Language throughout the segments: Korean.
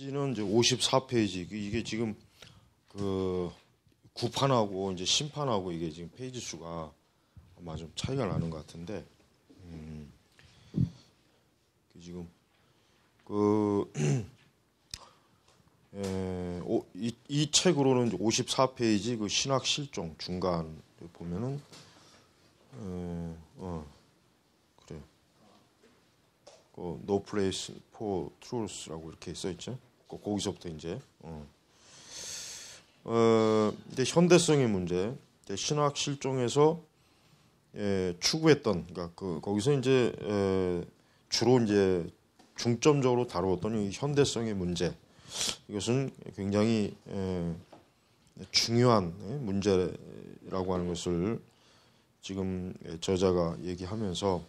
페이지는 이제 54페이지. 이게 지금 그 구판하고 이제 심판하고 이게 지금 페이지 수가 아마 좀 차이가 나는 것 같은데, 지금 이 책으로는 54페이지 그 신학 실종 중간 보면은 그래. No place for truth라고 이렇게 써 있죠. 거기서부터 이제 이제 현대성의 문제, 신학 실종에서 추구했던, 그러니까 거기서 이제 주로 이제 중점적으로 다루었던 이 현대성의 문제, 이것은 굉장히 중요한 문제라고 하는 것을 지금 저자가 얘기하면서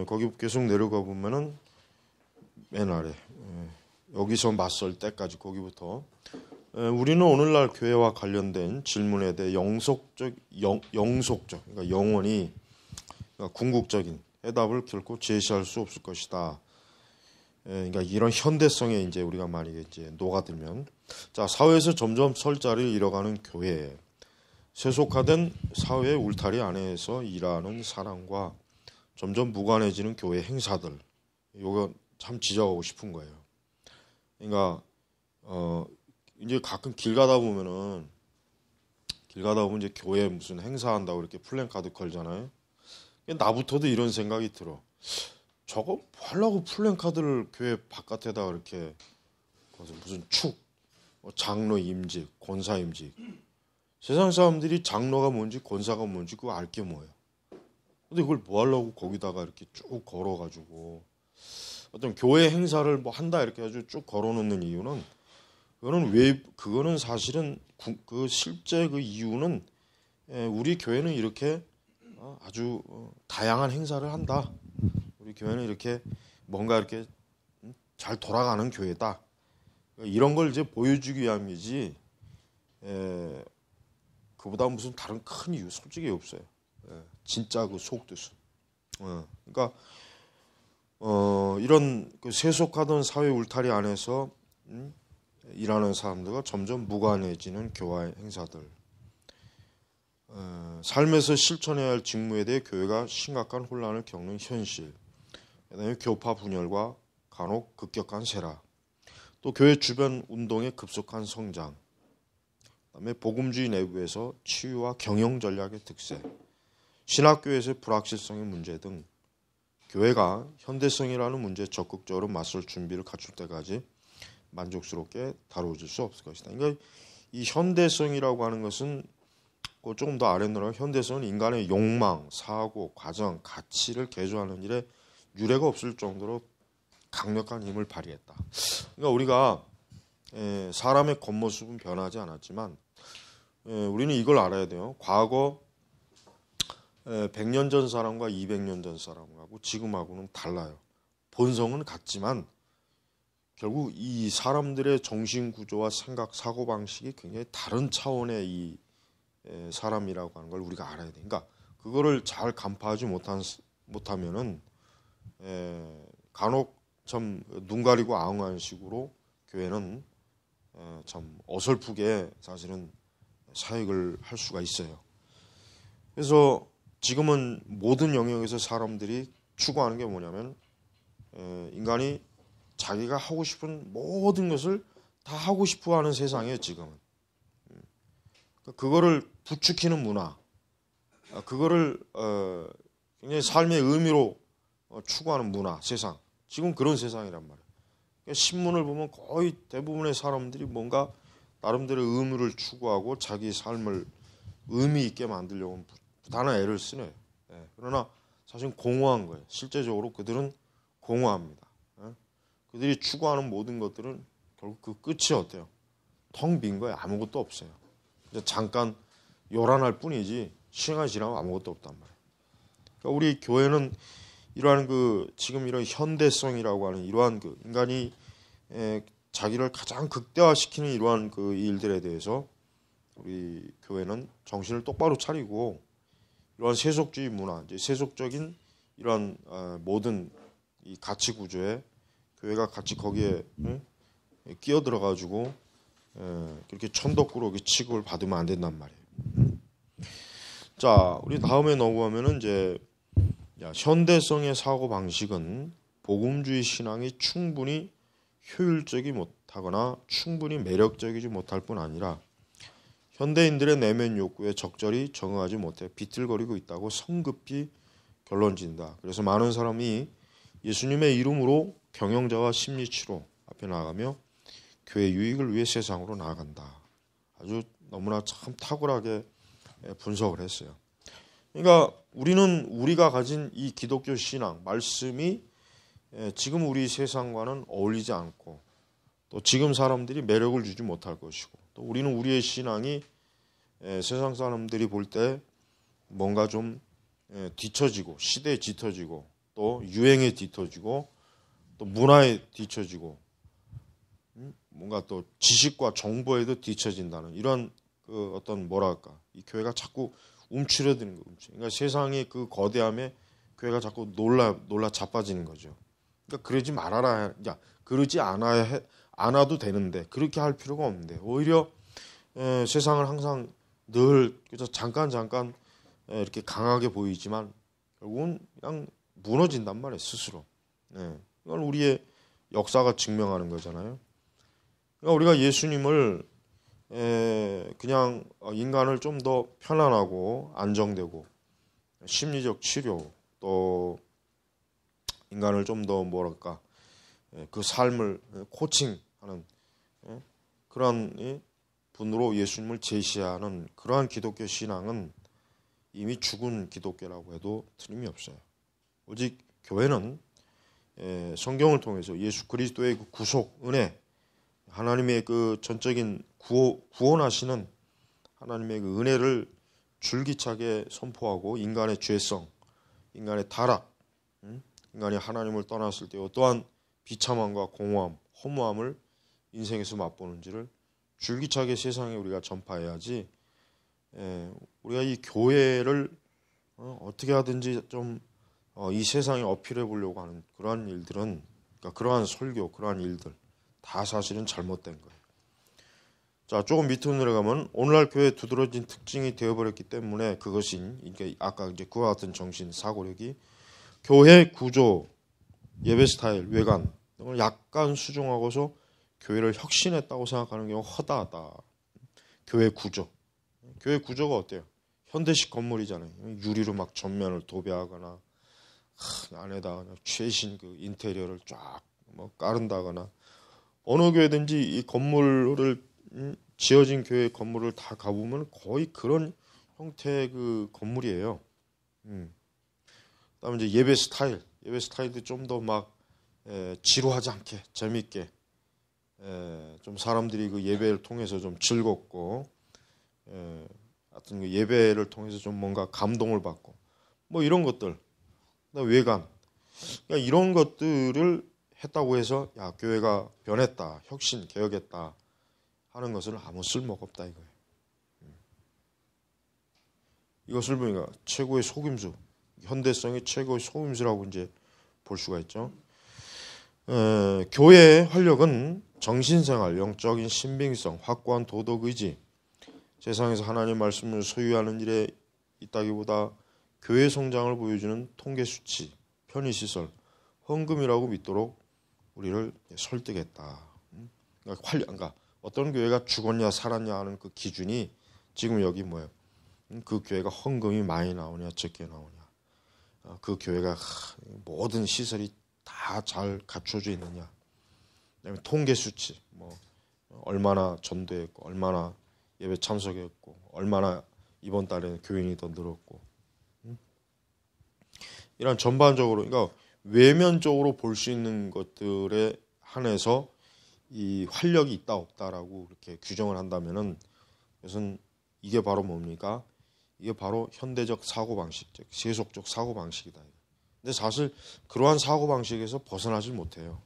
거기 계속 내려가 보면은 맨 아래 여기서 맞설 때까지 거기부터 우리는 오늘날 교회와 관련된 질문에 대해 영속적, 그러니까 영원히, 그러니까 궁극적인 해답을 결코 제시할 수 없을 것이다. 그러니까 이런 현대성에 이제 우리가 만약에 이제 녹아들면, 자, 사회에서 점점 설자리를 잃어가는 교회, 세속화된 사회의 울타리 안에서 일하는 사람과 점점 무관해지는 교회 행사들, 이거 참 지적하고 싶은 거예요. 그러니까 이제 가끔 길 가다 보면 이제 교회에 무슨 행사한다고 이렇게 플랜카드 걸잖아요. 나부터도 이런 생각이 들어. 저거 뭐 하려고 플랜카드를 교회 바깥에다 이렇게 무슨 축, 장로 임직, 권사 임직. 세상 사람들이 장로가 뭔지 권사가 뭔지 그거 알 게 뭐예요. 근데 그걸 뭐 하려고 거기다가 이렇게 쭉 걸어가지고 어떤 교회 행사를 뭐 한다 이렇게 해가지고 쭉 걸어놓는 이유는, 그거는 사실은 그 실제 그 이유는 우리 교회는 이렇게 아주 다양한 행사를 한다. 우리 교회는 이렇게 뭔가 이렇게 잘 돌아가는 교회다. 이런 걸 이제 보여주기 위함이지, 그보다 무슨 다른 큰 이유 솔직히 없어요. 진짜 그 속뜻은. 그러니까 이런 그 세속하던 사회 울타리 안에서 일하는 사람들과 점점 무관해지는 교회 행사들, 삶에서 실천해야 할 직무에 대해 교회가 심각한 혼란을 겪는 현실, 그다음에 교파 분열과 간혹 급격한 쇠락, 또 교회 주변 운동의 급속한 성장, 그다음에 복음주의 내부에서 치유와 경영 전략의 득세, 신학교에서의 불확실성의 문제 등 교회가 현대성이라는 문제에 적극적으로 맞설 준비를 갖출 때까지 만족스럽게 다루어질 수 없을 것이다. 그러니까 이 현대성이라고 하는 것은 조금 더 아래 내려가, 현대성은 인간의 욕망, 사고, 과정, 가치를 개조하는 일에 유례가 없을 정도로 강력한 힘을 발휘했다. 그러니까 우리가 사람의 겉모습은 변하지 않았지만 우리는 이걸 알아야 돼요. 과거 100년 전 사람과 200년 전 사람하고 지금하고는 달라요. 본성은 같지만 결국 이 사람들의 정신 구조와 생각, 사고 방식이 굉장히 다른 차원의 이 사람이라고 하는 걸 우리가 알아야 돼. 그러니까 그거를 잘 간파하지 못하면은 간혹 참 눈 가리고 아웅한 식으로 교회는 참 어설프게 사실은 사역을 할 수가 있어요. 그래서 지금은 모든 영역에서 사람들이 추구하는 게 뭐냐면 인간이 자기가 하고 싶은 모든 것을 다 하고 싶어하는 세상이에요. 지금은. 그거를 부추기는 문화, 그거를 굉장히 삶의 의미로 추구하는 문화, 세상. 지금 그런 세상이란 말이에요. 그러니까 신문을 보면 거의 대부분의 사람들이 뭔가 나름대로 의무를 추구하고 자기 삶을 의미 있게 만들려고 부단한 애를 쓰네요. 그러나 사실 공허한 거예요. 실제적으로 그들은 공허합니다. 그들이 추구하는 모든 것들은 결국 그 끝이 어때요? 텅 빈 거예요. 아무것도 없어요. 잠깐 요란할 뿐이지 시간이 지나면 아무것도 없단 말이에요. 그러니까 우리 교회는 이러한 지금 이런 현대성이라고 하는 이러한 인간이 자기를 가장 극대화시키는 이러한 일들에 대해서 우리 교회는 정신을 똑바로 차리고 이러한 세속주의 문화, 이제 세속적인 이러한 모든 이 가치 구조에 교회가 같이 거기에 끼어들어가지고 그렇게 천덕꾸러기 취급을 받으면 안 된단 말이에요. 자, 우리 다음에 넘어가면은 이제 현대성의 사고 방식은 복음주의 신앙이 충분히 효율적이 못하거나 충분히 매력적이지 못할 뿐 아니라 현대인들의 내면 욕구에 적절히 적응하지 못해 비틀거리고 있다고 성급히 결론진다. 그래서 많은 사람이 예수님의 이름으로 경영자와 심리치료 앞에 나아가며 교회 유익을 위해 세상으로 나아간다. 아주 너무나 참 탁월하게 분석을 했어요. 그러니까 우리가 가진 이 기독교 신앙, 말씀이 지금 우리 세상과는 어울리지 않고 또 지금 사람들이 매력을 주지 못할 것이고 또 우리는 우리의 신앙이 세상 사람들이 볼 때 뭔가 좀 뒤처지고 시대에 뒤처지고 또 유행에 뒤처지고 또 문화에 뒤처지고 뭔가 또 지식과 정보에도 뒤처진다는 이런 그 어떤 뭐랄까 이 교회가 자꾸 움츠러드는 거예요. 그러니까 세상의 그 거대함에 교회가 자꾸 놀라 자빠지는 거죠. 그러니까 그러지 말아라. 그러지 않아도 되는데 그렇게 할 필요가 없는데 오히려 세상을 항상 늘 잠깐 이렇게 강하게 보이지만 결국은 그냥 무너진단 말이에요. 스스로. 이건 우리의 역사가 증명하는 거잖아요. 그러니까 우리가 예수님을 그냥 인간을 좀 더 편안하고 안정되고 심리적 치료 또 인간을 좀 더 뭐랄까 그 삶을 코칭하는 그런 분으로 예수님을 제시하는 그러한 기독교 신앙은 이미 죽은 기독교라고 해도 틀림이 없어요. 오직 교회는 성경을 통해서 예수 그리스도의 그 구속 은혜 하나님의 그 전적인 구원하시는 하나님의 그 은혜를 줄기차게 선포하고 인간의 죄성, 인간의 타락, 인간이 하나님을 떠났을 때 어떠한 비참함과 공허함, 허무함을 인생에서 맛보는지를 줄기차게 세상에 우리가 전파해야지 우리가 이 교회를 어떻게 하든지 좀 이 세상에 어필해 보려고 하는 그러한 일들은 그러니까 그러한 설교, 그러한 일들 다 사실은 잘못된 거예요. 자, 조금 밑으로 내려가면 오늘날 교회의 두드러진 특징이 되어버렸기 때문에 그것인 이게 아까 이제 그와 같은 정신 사고력이 교회 구조, 예배 스타일, 외관 등을 약간 수정하고서 교회를 혁신했다고 생각하는 경우가 허다하다. 교회 구조가 어때요? 현대식 건물이잖아요. 유리로 막 전면을 도배하거나 안에다가 최신 그 인테리어를 쫙 뭐 깔은다거나 어느 교회든지 이 건물을 지어진 교회 건물을 다 가보면 거의 그런 형태의 그 건물이에요. 그다음에 이제 예배 스타일도 좀 더 막 지루하지 않게 재밌게 좀 사람들이 그 예배를 통해서 좀 즐겁고 하여튼 그 예배를 통해서 좀 뭔가 감동을 받고 뭐 이런 것들 외관 그러니까 이런 것들을 했다고 해서 야 교회가 변했다 혁신 개혁했다 하는 것은 아무 쓸모가 없다 이거예요. 이것을 보니까 최고의 속임수 현대성의 최고의 속임수라고 이제 볼 수가 있죠. 교회의 활력은 정신생활, 영적인 신빙성, 확고한 도덕의지, 세상에서 하나님 말씀을 소유하는 일에 있다기보다 교회 성장을 보여주는 통계수치, 편의시설, 헌금이라고 믿도록 우리를 설득했다. 그러니까 어떤 교회가 죽었냐 살았냐 하는 그 기준이 지금 여기 뭐예요? 그 교회가 헌금이 많이 나오냐 적게 나오냐 그 교회가 모든 시설이 다 잘 갖춰져 있느냐 그다음에 통계 수치 뭐 얼마나 전도했고 얼마나 예배 참석했고 얼마나 이번 달에 교인이 더 늘었고 이런 전반적으로 그러니까 외면적으로 볼 수 있는 것들에 한해서 이 활력이 있다 없다라고 이렇게 규정을 한다면은 그것은 이게 바로 뭡니까? 이게 바로 현대적 사고방식, 즉 세속적 사고방식이다. 근데 사실 그러한 사고방식에서 벗어나질 못해요.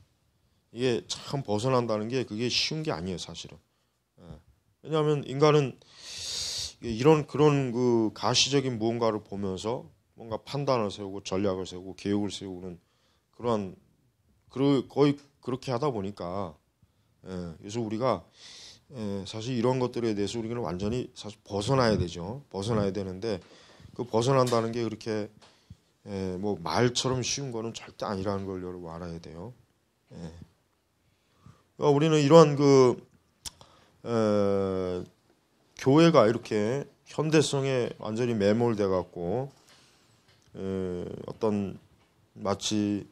이게 참 벗어난다는 게 그게 쉬운 게 아니에요, 사실은. 왜냐하면 인간은 이런 그런 그 가시적인 무언가를 보면서 뭔가 판단을 세우고 전략을 세우고 계획을 세우는 그러한 거의 그렇게 하다 보니까 그래서 우리가 사실 이런 것들에 대해서 우리는 완전히 사실 벗어나야 되죠. 벗어나야 되는데 그 벗어난다는 게 그렇게 뭐 말처럼 쉬운 거는 절대 아니라는 걸 여러분 알아야 돼요. 그러니까 우리는 이러한 교회가 이렇게 현대성에 완전히 매몰돼 갖고 어떤 마치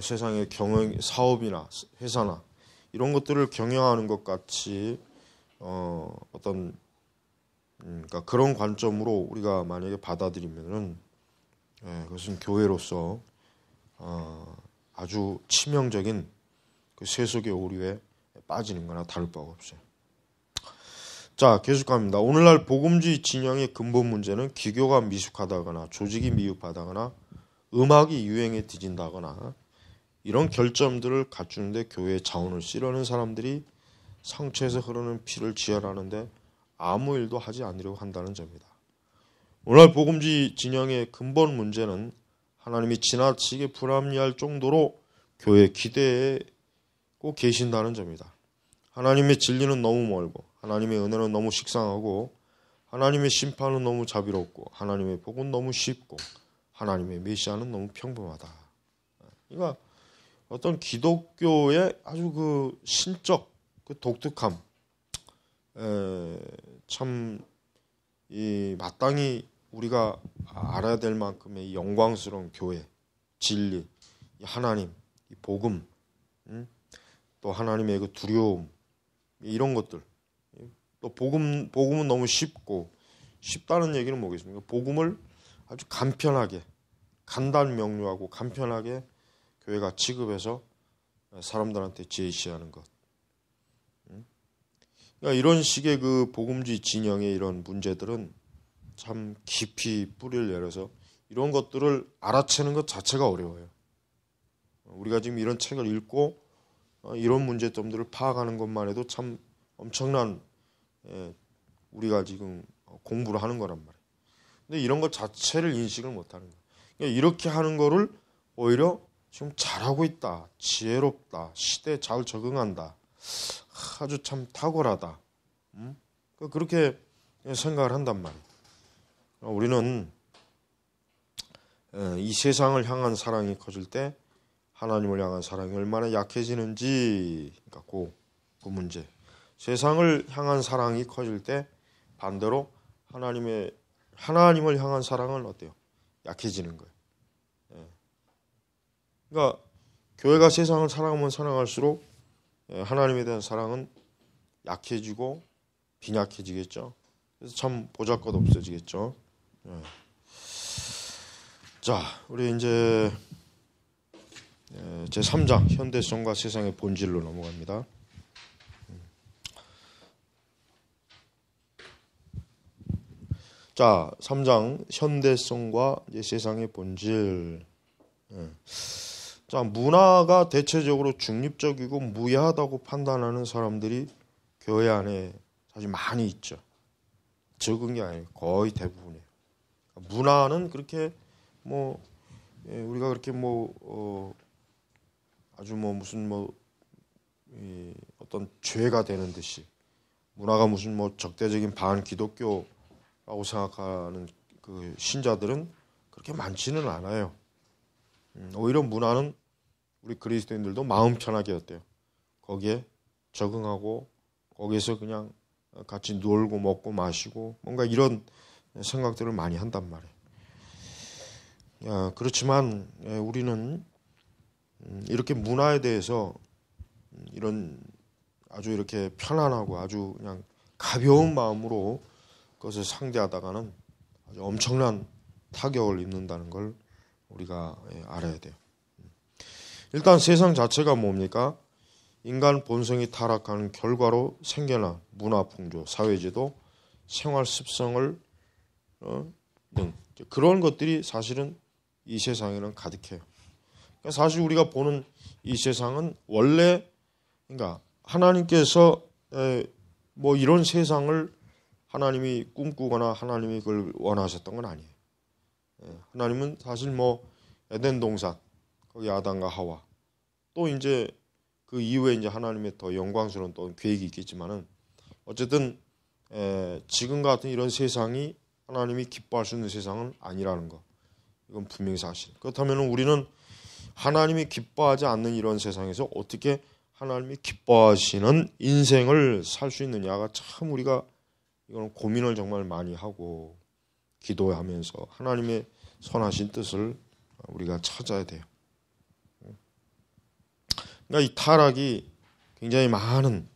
세상의 경영 사업이나 회사나 이런 것들을 경영하는 것 같이 어떤 그러니까 그런 관점으로 우리가 만약에 받아들이면은 그것은 교회로서 아주 치명적인 그 세속의 오류에 빠지는 거나 다를 바가 없어요. 자, 계속 갑니다. 오늘날 복음주의 진영의 근본 문제는 기교가 미숙하다거나 조직이 미흡하다거나 음악이 유행에 뒤진다거나 이런 결점들을 갖추는데 교회의 자원을 쓰려는 사람들이 상처에서 흐르는 피를 지혈하는데 아무 일도 하지 않으려고 한다는 점입니다. 오늘날 복음주의 진영의 근본 문제는 하나님이 지나치게 불합리할 정도로 교회에 기대고 계신다는 점입니다. 하나님의 진리는 너무 멀고 하나님의 은혜는 너무 식상하고 하나님의 심판은 너무 자비롭고 하나님의 복은 너무 쉽고 하나님의 메시아는 너무 평범하다. 그러니까 어떤 기독교의 아주 그 신적 그 독특함, 참 이 마땅히 우리가 알아야 될 만큼의 이 영광스러운 교회, 진리, 이 하나님, 이 복음, 또 하나님의 그 두려움 이런 것들. 또 복음은 너무 쉽다는 얘기는 뭐겠습니까? 복음을 아주 간편하게, 간단 명료하고 간편하게 교회가 취급해서 사람들한테 제시하는 것. 그러니까 이런 식의 그 복음주의 진영의 이런 문제들은 참 깊이 뿌리를 내려서 이런 것들을 알아채는 것 자체가 어려워요. 우리가 지금 이런 책을 읽고 이런 문제점들을 파악하는 것만 해도 참 엄청난 우리가 지금 공부를 하는 거란 말이에요. 근데 이런 것 자체를 인식을 못하는 거예요. 그러니까 이렇게 하는 거를 오히려 지금 잘하고 있다, 지혜롭다, 시대에 잘 적응한다, 아주 참 탁월하다. 그렇게 생각을 한단 말이에요. 우리는 이 세상을 향한 사랑이 커질 때 하나님을 향한 사랑이 얼마나 약해지는지, 그러니까 그 문제. 세상을 향한 사랑이 커질 때 반대로 하나님을 향한 사랑은 어때요? 약해지는 거예요. 그러니까 교회가 세상을 사랑하면 사랑할수록 하나님에 대한 사랑은 약해지고 빈약해지겠죠. 그래서 참 보잘것 없어지겠죠. 자, 우리 이제 제 3장 현대성과 세상의 본질로 넘어갑니다. 자, 3장 현대성과 이제 세상의 본질. 자, 문화가 대체적으로 중립적이고 무해하다고 판단하는 사람들이 교회 안에 사실 많이 있죠. 적은 게 아니에요. 거의 대부분이에요. 문화는 그렇게 우리가 그렇게 아주 무슨 어떤 죄가 되는 듯이 문화가 무슨 적대적인 반기독교라고 생각하는 그 신자들은 그렇게 많지는 않아요. 오히려 문화는 우리 그리스도인들도 마음 편하게 어때요? 거기에 적응하고 거기에서 그냥 같이 놀고 먹고 마시고 뭔가 이런 생각들을 많이 한단 말이에요. 그렇지만 우리는 이렇게 문화에 대해서 이런 아주 이렇게 편안하고 아주 그냥 가벼운 마음으로 그것을 상대하다가는 아주 엄청난 타격을 입는다는 걸 우리가 알아야 돼요. 일단 세상 자체가 뭡니까? 인간 본성이 타락하는 결과로 생겨난 문화 풍조, 사회제도, 생활 습성을 등 그런 것들이 사실은 이 세상에는 가득해요. 그러니까 사실 우리가 보는 이 세상은 원래 그러니까 하나님께서 이런 세상을 하나님이 꿈꾸거나 하나님이 그걸 원하셨던 건 아니에요. 하나님은 사실 에덴 동산 거기 아담과 하와 또 이제 그 이후에 이제 하나님의 더 영광스러운 또 계획이 있겠지만은 어쨌든 지금 같은 이런 세상이 하나님이 기뻐할 수 있는 세상은 아니라는 거, 이건 분명히 사실. 그렇다면 우리는 하나님이 기뻐하지 않는 이런 세상에서 어떻게 하나님이 기뻐하시는 인생을 살 수 있느냐가 참 우리가 이거는 고민을 정말 많이 하고 기도하면서 하나님의 선하신 뜻을 우리가 찾아야 돼요. 그러니까 이 타락이 굉장히 많은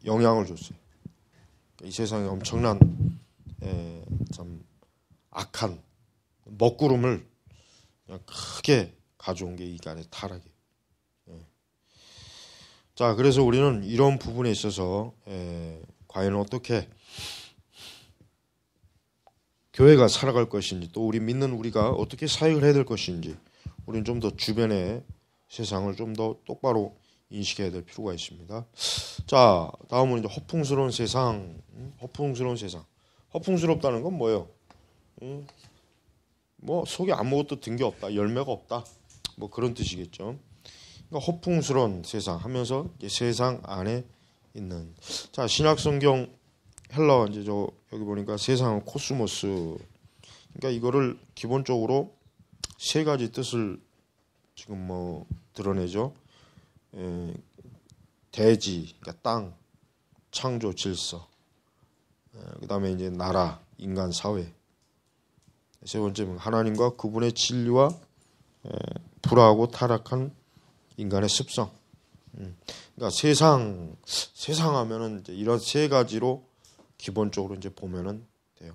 영향을 줬어요. 이 세상에 엄청난 참 악한 먹구름을 그냥 크게 가져온 게 인간의 타락이에요. 자, 그래서 우리는 이런 부분에 있어서 과연 어떻게 교회가 살아갈 것인지, 또 우리 믿는 우리가 어떻게 사역을 해야 될 것인지, 우리는 좀 더 주변의 세상을 좀 더 똑바로 인식해야 될 필요가 있습니다. 자, 다음은 이제 허풍스러운 세상. 허풍스러운 세상. 허풍스럽다는 건 뭐예요? 뭐 속에 아무것도 든 게 없다, 열매가 없다, 뭐 그런 뜻이겠죠. 그러니까 허풍스러운 세상 하면서 이제 세상 안에 있는. 자, 신약 성경 헬라어 이제 저 여기 보니까 세상은 코스모스. 그러니까 이거를 기본적으로 세 가지 뜻을 지금 뭐 드러내죠. 대지, 그러니까 땅, 창조 질서. 그다음에 이제 나라, 인간 사회. 세 번째는 하나님과 그분의 진리와 불화하고 타락한 인간의 습성. 그러니까 세상 하면은 이제 이런 세 가지로 기본적으로 이제 보면은 돼요.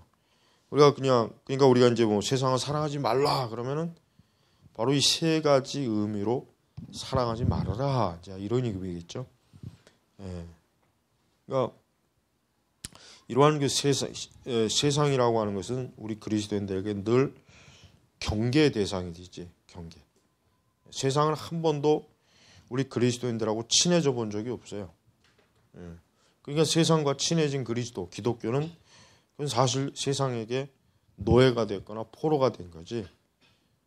그러니까 우리가 이제 뭐 세상을 사랑하지 말라 그러면은 바로 이 세 가지 의미로 사랑하지 말아라, 이제 이런 의미겠죠. 그러니까 이러한 그 세상이라고 하는 것은 우리 그리스도인들에게 늘 경계의 대상이 되지. 경계. 세상은 한 번도 우리 그리스도인들하고 친해져 본 적이 없어요. 그러니까 세상과 친해진 그리스도, 기독교는 그건 사실 세상에게 노예가 됐거나 포로가 된 거지.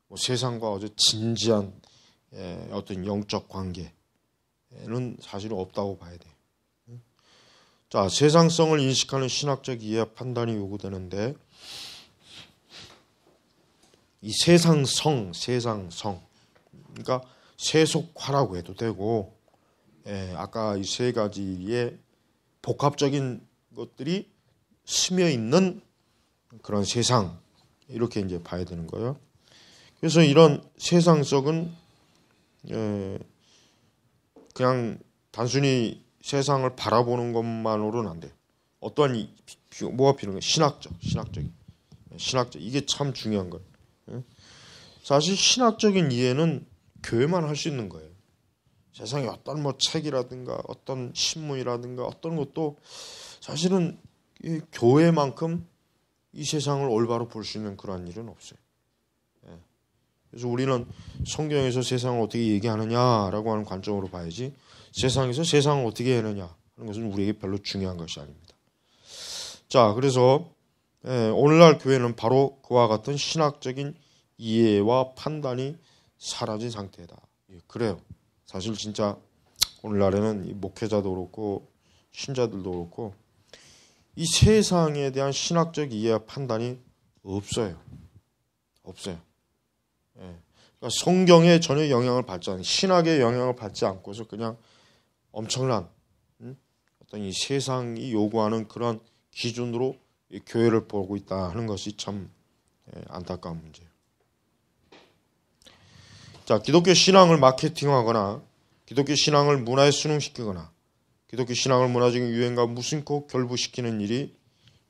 뭐 세상과 아주 진지한 어떤 영적 관계는 사실은 없다고 봐야 돼요. 자, 세상성을 인식하는 신학적 이해 판단이 요구되는데, 이 세상성, 그러니까 세속화라고 해도 되고, 아까 이 세 가지의 복합적인 것들이 스며 있는 그런 세상, 이렇게 이제 봐야 되는 거예요. 그래서 이런 세상성은 그냥 단순히 세상을 바라보는 것만으로는 안 돼요. 어떠한 뭐가 필요한 거예요? 신학적. 이게 참 중요한 거예요. 사실 신학적인 이해는 교회만 할 수 있는 거예요. 세상에 어떤 뭐 책이라든가 어떤 신문이라든가 어떤 것도 사실은 이 교회만큼 이 세상을 올바로 볼 수 있는 그런 일은 없어요. 그래서 우리는 성경에서 세상을 어떻게 얘기하느냐라고 하는 관점으로 봐야지, 세상에서 세상을 어떻게 하느냐 하는 것은 우리에게 별로 중요한 것이 아닙니다. 자, 그래서 오늘날 교회는 바로 그와 같은 신학적인 이해와 판단이 사라진 상태다. 그래요. 사실 진짜 오늘날에는 목회자도 그렇고 신자들도 그렇고 이 세상에 대한 신학적 이해와 판단이 없어요. 그러니까 성경에 전혀 영향을 받지 않는, 신학의 영향을 받지 않고서 그냥 엄청난 어떤 이 세상이 요구하는 그런 기준으로 이 교회를 보고 있다 하는 것이 참 안타까운 문제예요. 자, 기독교 신앙을 마케팅하거나 기독교 신앙을 문화에 순응시키거나 기독교 신앙을 문화적인 유행과 무심코 결부시키는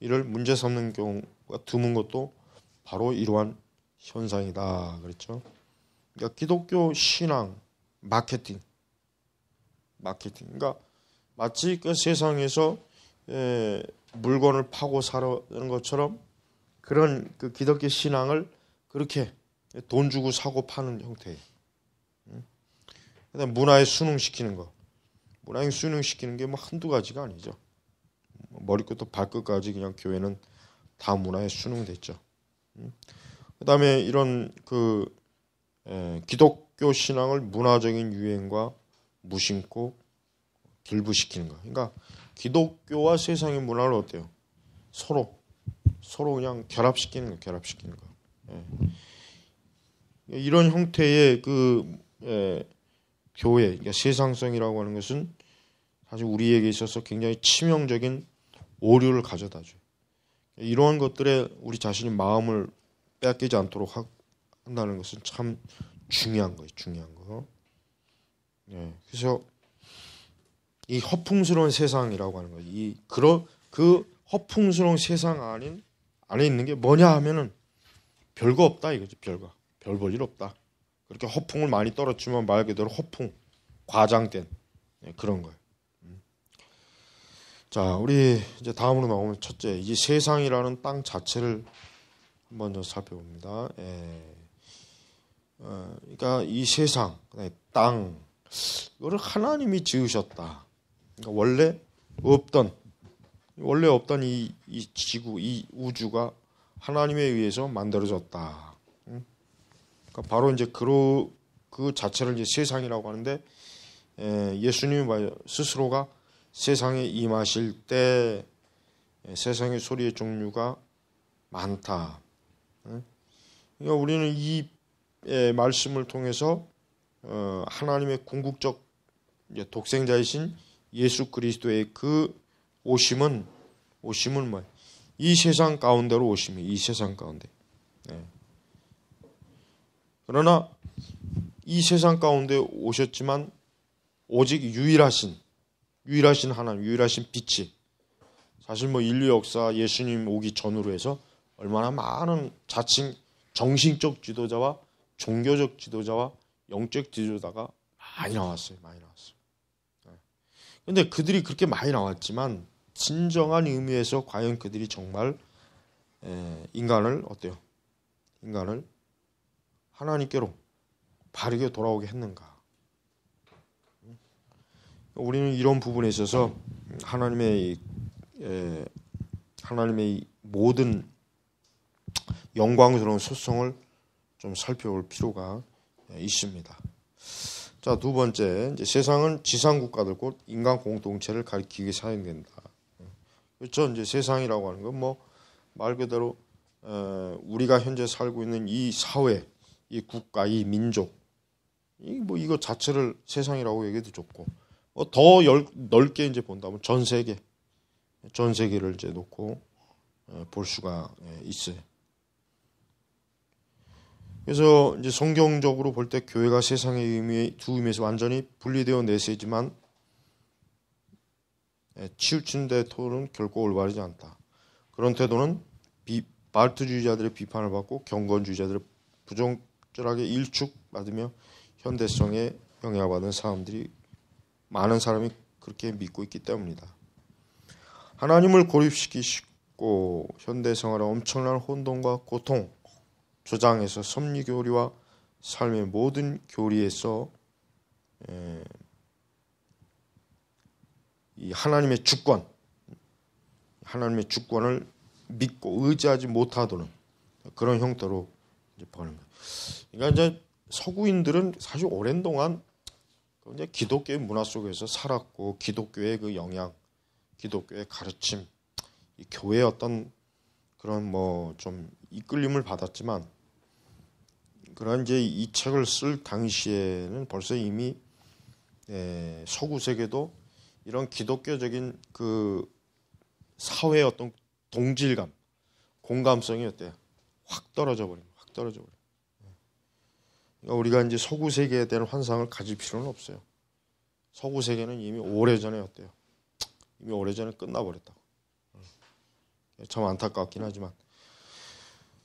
이를 문제 삼는 경우가 드문 것도 바로 이러한 현상이다 그랬죠. 그러니까 기독교 신앙 마케팅. 그러니까 마치 그 세상에서 물건을 파고 사는 것처럼 그런 그 기독교 신앙을 그렇게 돈 주고 사고 파는 형태예요. 그다음 문화에 순응시키는 거. 문화에 순응시키는 게 뭐 한두 가지가 아니죠. 머리끝부터 발끝까지 그냥 교회는 다 문화에 순응됐죠. 그다음에 이런 그 기독교 신앙을 문화적인 유행과 무심코 길부시키는 거. 그러니까 기독교와 세상의 문화를 어때요? 서로 그냥 결합시키는 거, 결합시키는 거. 예. 이런 형태의 교회, 그러니까 세상성이라고 하는 것은 사실 우리에게 있어서 굉장히 치명적인 오류를 가져다 줘요. 이러한 것들에 우리 자신이 마음을 빼앗기지 않도록 한다는 것은 참 중요한 거예요. 중요한 거. 예. 그래서 이 허풍스러운 세상이라고 하는 거예요. 그 허풍스러운 세상 안에 있는 게 뭐냐 하면은 별거 없다 이거지. 별 볼 일 없다. 그렇게 허풍을 많이 떨어뜨리면 말 그대로 허풍, 과장된 그런 거예요. 자, 우리 이제 다음으로 나오면 첫째, 이 세상이라는 땅 자체를 한번 좀 살펴봅니다. 그러니까 이 세상, 땅, 이거를 하나님이 지으셨다. 그러니까 원래 없던 이 지구, 이 우주가 하나님에 의해서 만들어졌다. 그러니까 바로 이제 그 자체를 이제 세상이라고 하는데, 예수님이 스스로가 세상에 임하실 때 세상의 소리의 종류가 많다. 그러니까 우리는 이 말씀을 통해서 하나님의 궁극적 독생자이신 예수 그리스도의 그 오심은 뭐예요? 이 세상 가운데로 오심이 이 세상 가운데. 그러나 이 세상 가운데 오셨지만 오직 유일하신 하나님, 유일하신 빛이 사실 뭐 인류 역사 예수님 오기 전으로 해서 얼마나 많은 자칭 정신적 지도자와 종교적 지도자와 영적 지도자가 많이 나왔어요. 그런데 그들이 그렇게 많이 나왔지만 진정한 의미에서 과연 그들이 정말 인간을 하나님께로 바르게 돌아오게 했는가? 우리는 이런 부분에 있어서 하나님의 모든 영광스러운 소성을 좀 살펴볼 필요가 있습니다. 자, 두 번째, 이제 세상은 지상 국가들 곧 인간 공동체를 가리키기 위해 사용된다. 그렇죠? 이제 세상이라고 하는 건 뭐 말 그대로 우리가 현재 살고 있는 이 사회, 이 국가, 이 민족, 이거 자체를 세상이라고 얘기해도 좋고, 더 넓게 이제 본다면 전 세계를 이제 놓고 볼 수가 있어요. 그래서 이제 성경적으로 볼 때 교회가 세상의 두 의미에서 완전히 분리되어 내세지만 치우친 태도는 결코 올바르지 않다. 그런 태도는 발트주의자들의 비판을 받고 경건주의자들의 부정절하게 일축받으며 현대성에 영향받은 많은 사람이 그렇게 믿고 있기 때문이다. 하나님을 고립시키고 현대생활의 엄청난 혼돈과 고통, 조장에서 섭리교리와 삶의 모든 교리에서 이 하나님의 주권을 믿고 의지하지 못하도록 그런 형태로 이제 보는 거예요. 그러니까 이제 서구인들은 사실 오랜 동안 이제 기독교의 문화 속에서 살았고 기독교의 그 영향, 기독교의 가르침, 이 교회의 어떤 그런 뭐 좀 이끌림을 받았지만 그런 이제 이 책을 쓸 당시에는 벌써 이미 서구 세계도 이런 기독교적인 그 사회의 어떤 동질감, 공감성이 어때요? 확 떨어져 버립니다. 그러니까 우리가 이제 서구 세계에 대한 환상을 가질 필요는 없어요. 서구 세계는 이미 오래전에 어때요? 이미 오래전에 끝나버렸다고. 참 안타깝긴 하지만.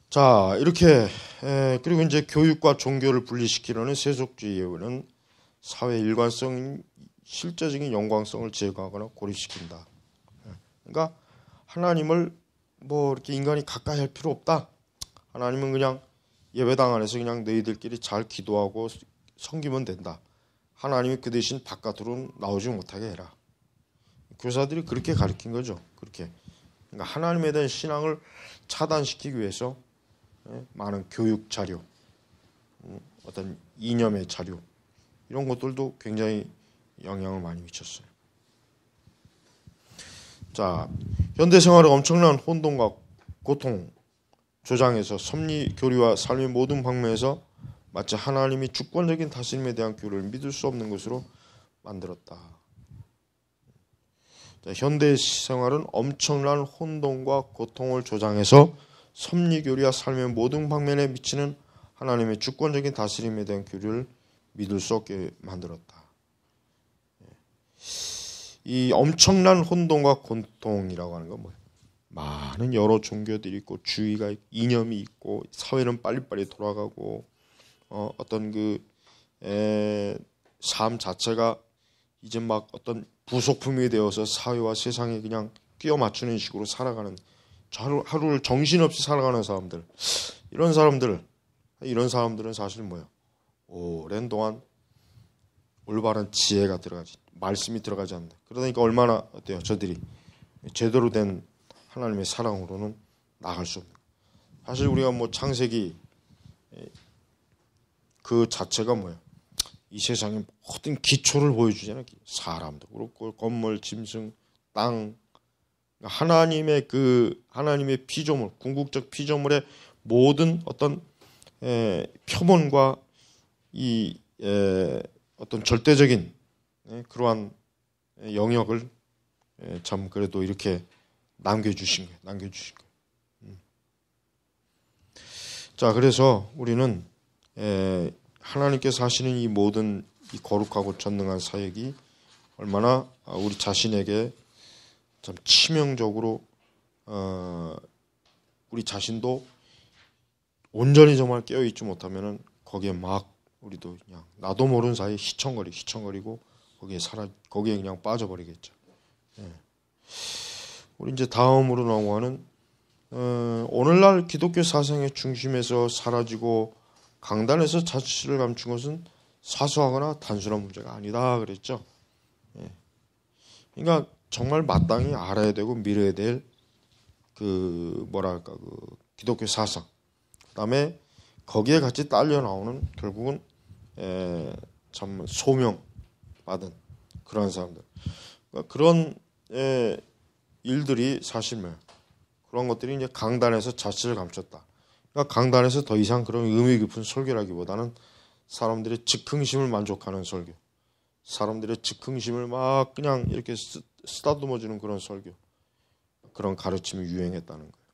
자, 이렇게 그리고 이제 교육과 종교를 분리시키려는 세속주의는 사회 일관성인 실제적인 영광성을 제거하거나 고립시킨다. 그러니까 하나님을 뭐 이렇게 인간이 가까이 할 필요 없다. 하나님은 그냥 예배당 안에서 그냥 너희들끼리 잘 기도하고 섬기면 된다. 하나님이 그 대신 바깥으로 나오지 못하게 해라. 교사들이 그렇게 가르친 거죠. 그렇게. 그러니까 하나님에 대한 신앙을 차단시키기 위해서 많은 교육 자료, 어떤 이념의 자료 이런 것들도 굉장히 영향을 많이 미쳤어요. 자, 현대 생활의 엄청난 혼돈과 고통 조장에서 섭리 교리와 삶의 모든 방면에서 마치 하나님이 주권적인 다스림에 대한 교리를 믿을 수 없는 것으로 만들었다. 자, 현대 생활은 엄청난 혼돈과 고통을 조장해서 섭리 교리와 삶의 모든 방면에 미치는 하나님의 주권적인 다스림에 대한 교리를 믿을 수 없게 만들었다. 이 엄청난 혼돈과 고통이라고 하는 건 뭐예요? 많은 여러 종교들이 있고 주의가 있고 이념이 있고 사회는 빨리빨리 돌아가고 어떤 그 삶 자체가 이제 막 어떤 부속품이 되어서 사회와 세상에 그냥 끼워 맞추는 식으로 살아가는 하루를 정신없이 살아가는 사람들 이런 사람들은 사실 뭐예요? 오랜 동안 올바른 지혜가 들어가지 말씀이 들어가지 않는다. 그러니까 얼마나 어때요? 저들이 제대로 된 하나님의 사랑으로는 나갈 수 없는. 사실 우리가 뭐 창세기 그 자체가 뭐예요? 이 세상의 모든 기초를 보여주잖아요. 사람도 그렇고 건물, 짐승, 땅, 하나님의 피조물, 궁극적 피조물의 모든 어떤 표본과 이 어떤 절대적인 그러한 영역을 참 그래도 이렇게 남겨주신 거예요. 자, 그래서 우리는 하나님께서 하시는 이 모든 이 거룩하고 전능한 사역이 얼마나 우리 자신에게 참 치명적으로 우리 자신도 온전히 정말 깨어 있지 못하면은 거기에 막 우리도 그냥 나도 모르는 사이에 희청거리고 거기에 그냥 빠져버리겠죠. 우리 이제 다음으로 넘어가는 오늘날 기독교 사상의 중심에서 사라지고 강단에서 자취를 감춘 것은 사소하거나 단순한 문제가 아니다 그랬죠. 그러니까 정말 마땅히 알아야 되고 믿어야 될 그 기독교 사상, 그다음에 거기에 같이 딸려 나오는 결국은 참 소명받은 그런 사람들, 그러니까 그런 일들이 사실 그런 것들이 이제 강단에서 자취를 감췄다. 그러니까 강단에서 더 이상 그런 의미 깊은 설교라기보다는 사람들의 즉흥심을 만족하는 설교, 사람들의 즉흥심을 막 그냥 이렇게 쓰다듬어주는 그런 설교, 그런 가르침이 유행했다는 거예요.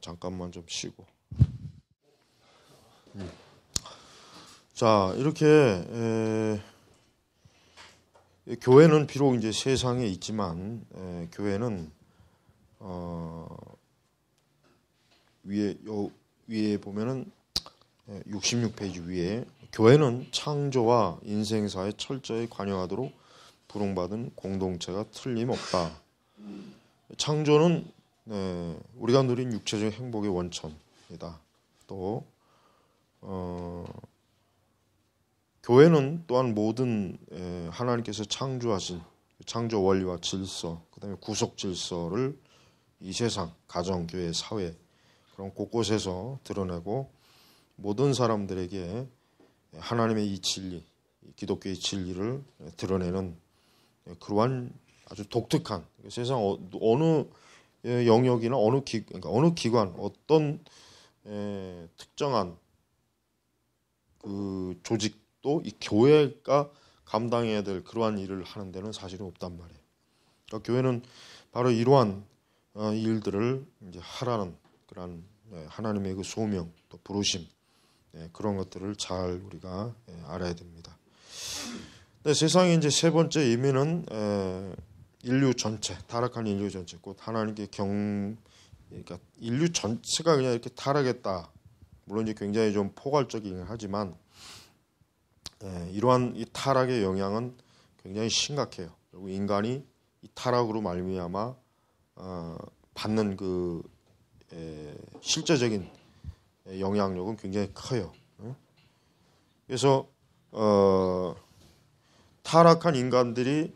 잠깐만 좀 쉬고. 자, 이렇게 교회는 비록 이제 세상에 있지만 교회는 위에 보면은 66페이지 위에 교회는 창조와 인생사에 철저히 관여하도록 부름받은 공동체가 틀림없다. 창조는 우리가 누린 육체적 행복의 원천이다. 또 교회는 또한 모든 하나님께서 창조하신 창조 원리와 질서, 그다음에 구속 질서를 이 세상, 가정, 교회, 사회 그런 곳곳에서 드러내고 모든 사람들에게 하나님의 이 진리, 기독교의 진리를 드러내는 그러한 아주 독특한 세상 어느 영역이나 어느 기관, 어떤 특정한 그 조직도 이 교회가 감당해야 될 그러한 일을 하는 데는 사실은 없단 말이에요. 그러니까 교회는 바로 이러한 일들을 이제 하라는 그런 하나님의 그 소명, 또 부르심, 그런 것들을 잘 우리가 알아야 됩니다. 세상의 이제 세 번째 의미는 인류 전체, 타락한 인류 전체, 곧 하나님께 그러니까 인류 전체가 그냥 이렇게 타락했다. 물론 이제 굉장히 좀 포괄적이긴 하지만 이러한 이 타락의 영향은 굉장히 심각해요. 그리고 인간이 이 타락으로 말미암아 받는 그 실제적인 영향력은 굉장히 커요. 그래서 타락한 인간들이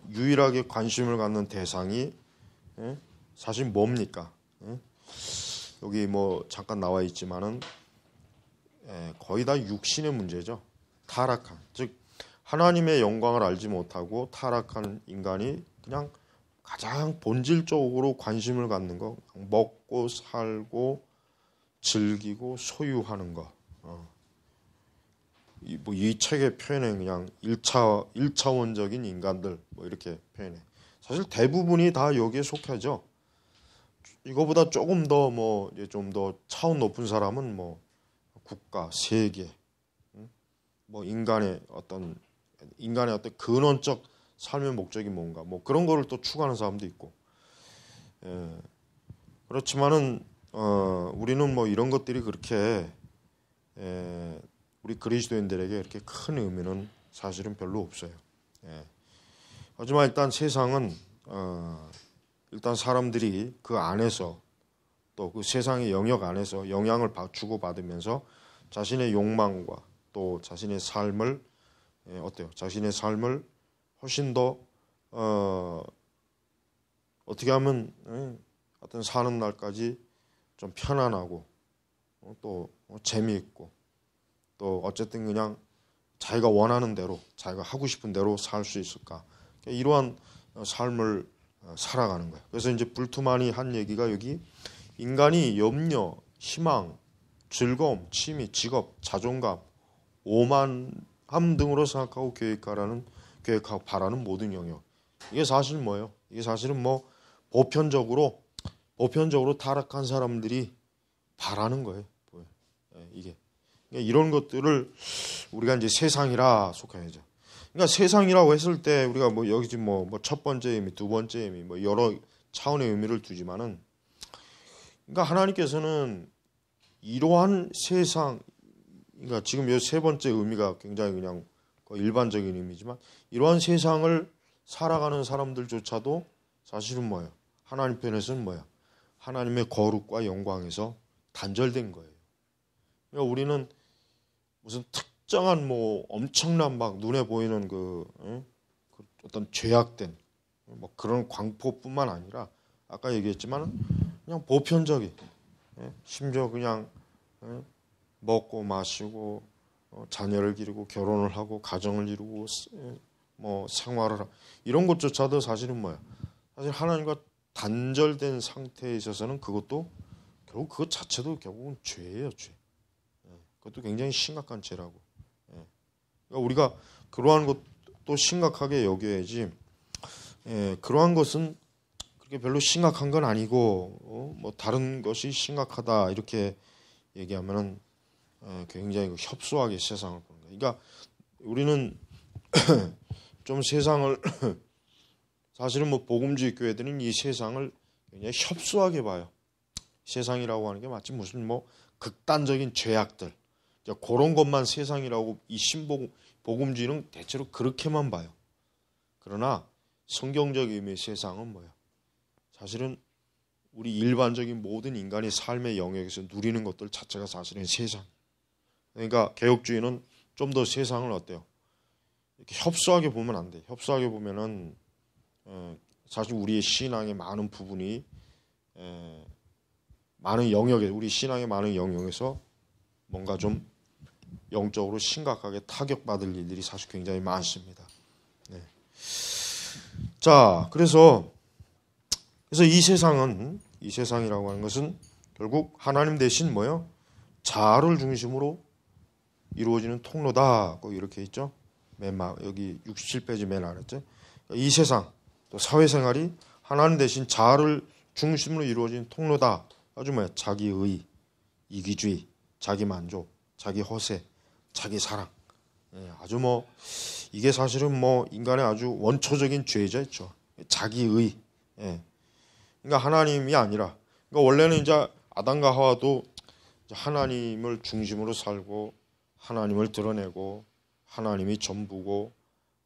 유일하게 관심을 갖는 대상이 사실 뭡니까? 여기 뭐 잠깐 나와 있지만은 거의 다 육신의 문제죠. 타락한, 즉 하나님의 영광을 알지 못하고 타락한 인간이 그냥 가장 본질적으로 관심을 갖는 거, 먹고 살고 즐기고 소유하는 거. 이 책의 표현은 그냥 1차원적인 인간들 뭐 이렇게 표현해. 사실 대부분이 다 여기에 속하죠. 이거보다 조금 더 뭐 좀 더 차원 높은 사람은 뭐 국가, 세계, 뭐 인간의 어떤 근원적 삶의 목적이 뭔가 뭐 그런 거를 또 추구하는 사람도 있고. 그렇지만은 우리는 뭐 이런 것들이 그렇게 우리 그리스도인들에게 이렇게 큰 의미는 사실은 별로 없어요. 하지만 일단 세상은 일단 사람들이 그 안에서 또 그 세상의 영역 안에서 영향을 주고받으면서 자신의 욕망과 또 자신의 삶을 어때요? 자신의 삶을 훨씬 더 어떻게 하면 어떤 사는 날까지 좀 편안하고 또 재미있고 또 어쨌든 그냥 자기가 원하는 대로 자기가 하고 싶은 대로 살 수 있을까? 이러한 삶을 살아가는 거예요. 그래서 이제 불투만이 한 얘기가 여기 인간이 염려, 희망, 즐거움, 취미, 직업, 자존감, 오만함 등으로 생각하고 계획하고 바라는 모든 영역. 이게 사실 뭐예요? 이게 사실은 뭐 보편적으로 타락한 사람들이 바라는 거예요. 이게 이런 것들을 우리가 이제 세상이라 속해야죠. 그러니까 세상이라고 했을 때 우리가 뭐 여기 지금 뭐 첫 번째 의미, 두 번째 의미, 뭐 여러 차원의 의미를 두지만은, 그러니까 하나님께서는 이러한 세상, 그러니까 지금 이 세 번째 의미가 굉장히 그냥 일반적인 의미지만 이러한 세상을 살아가는 사람들조차도 사실은 뭐예요? 하나님 편에서는 뭐예요? 하나님의 거룩과 영광에서 단절된 거예요. 그러니까 우리는 무슨 특정한 뭐 엄청난 막 눈에 보이는 그 어떤 죄악된 뭐 그런 광포뿐만 아니라 아까 얘기했지만 그냥 보편적인, 심지어 그냥 먹고 마시고 자녀를 기르고 결혼을 하고 가정을 이루고 뭐 생활을 하고 이런 것조차도 사실은 뭐야? 사실 하나님과 단절된 상태에 있어서는 그것도 결국 그것 자체도 결국은 죄예요, 죄. 그것도 굉장히 심각한 죄라고. 그러니까 우리가 그러한 것도 심각하게 여겨야지. 그러한 것은 그렇게 별로 심각한 건 아니고 뭐 다른 것이 심각하다 이렇게 얘기하면은 굉장히 협소하게 세상을 보는 거예요. 그러니까 우리는 좀 세상을 사실은 뭐 복음주의 교회들은 이 세상을 굉장히 협소하게 봐요. 세상이라고 하는 게 마치 무슨 뭐 극단적인 죄악들, 그런 것만 세상이라고 이 복음주의는 대체로 그렇게만 봐요. 그러나 성경적 의미의 세상은 뭐예요? 사실은 우리 일반적인 모든 인간의 삶의 영역에서 누리는 것들 자체가 사실은 세상. 그러니까 개혁주의는 좀 더 세상을 어때요? 이렇게 협소하게 보면 안 돼. 협소하게 보면은 사실 우리의 신앙의 많은 부분이 많은 영역에 우리 신앙의 많은 영역에서 뭔가 좀 영적으로 심각하게 타격받을 일들이 사실 굉장히 많습니다. 네. 자, 그래서 이 세상이라고 하는 것은 결국 하나님 대신 뭐요? 자아를 중심으로 이루어지는 통로다. 꼭 이렇게 있죠. 여기 67페이지 맨 아래죠. 이 세상 또 사회생활이 하나님 대신 자아를 중심으로 이루어지는 통로다. 아주 뭐야? 자기의, 이기주의, 자기만족, 자기 허세, 자기 사랑. 아주 뭐 이게 사실은 뭐 인간의 아주 원초적인 죄죠. 자기의. 그러니까 하나님이 아니라, 그러니까 원래는 이제 아담과 하와도 하나님을 중심으로 살고 하나님을 드러내고 하나님이 전부고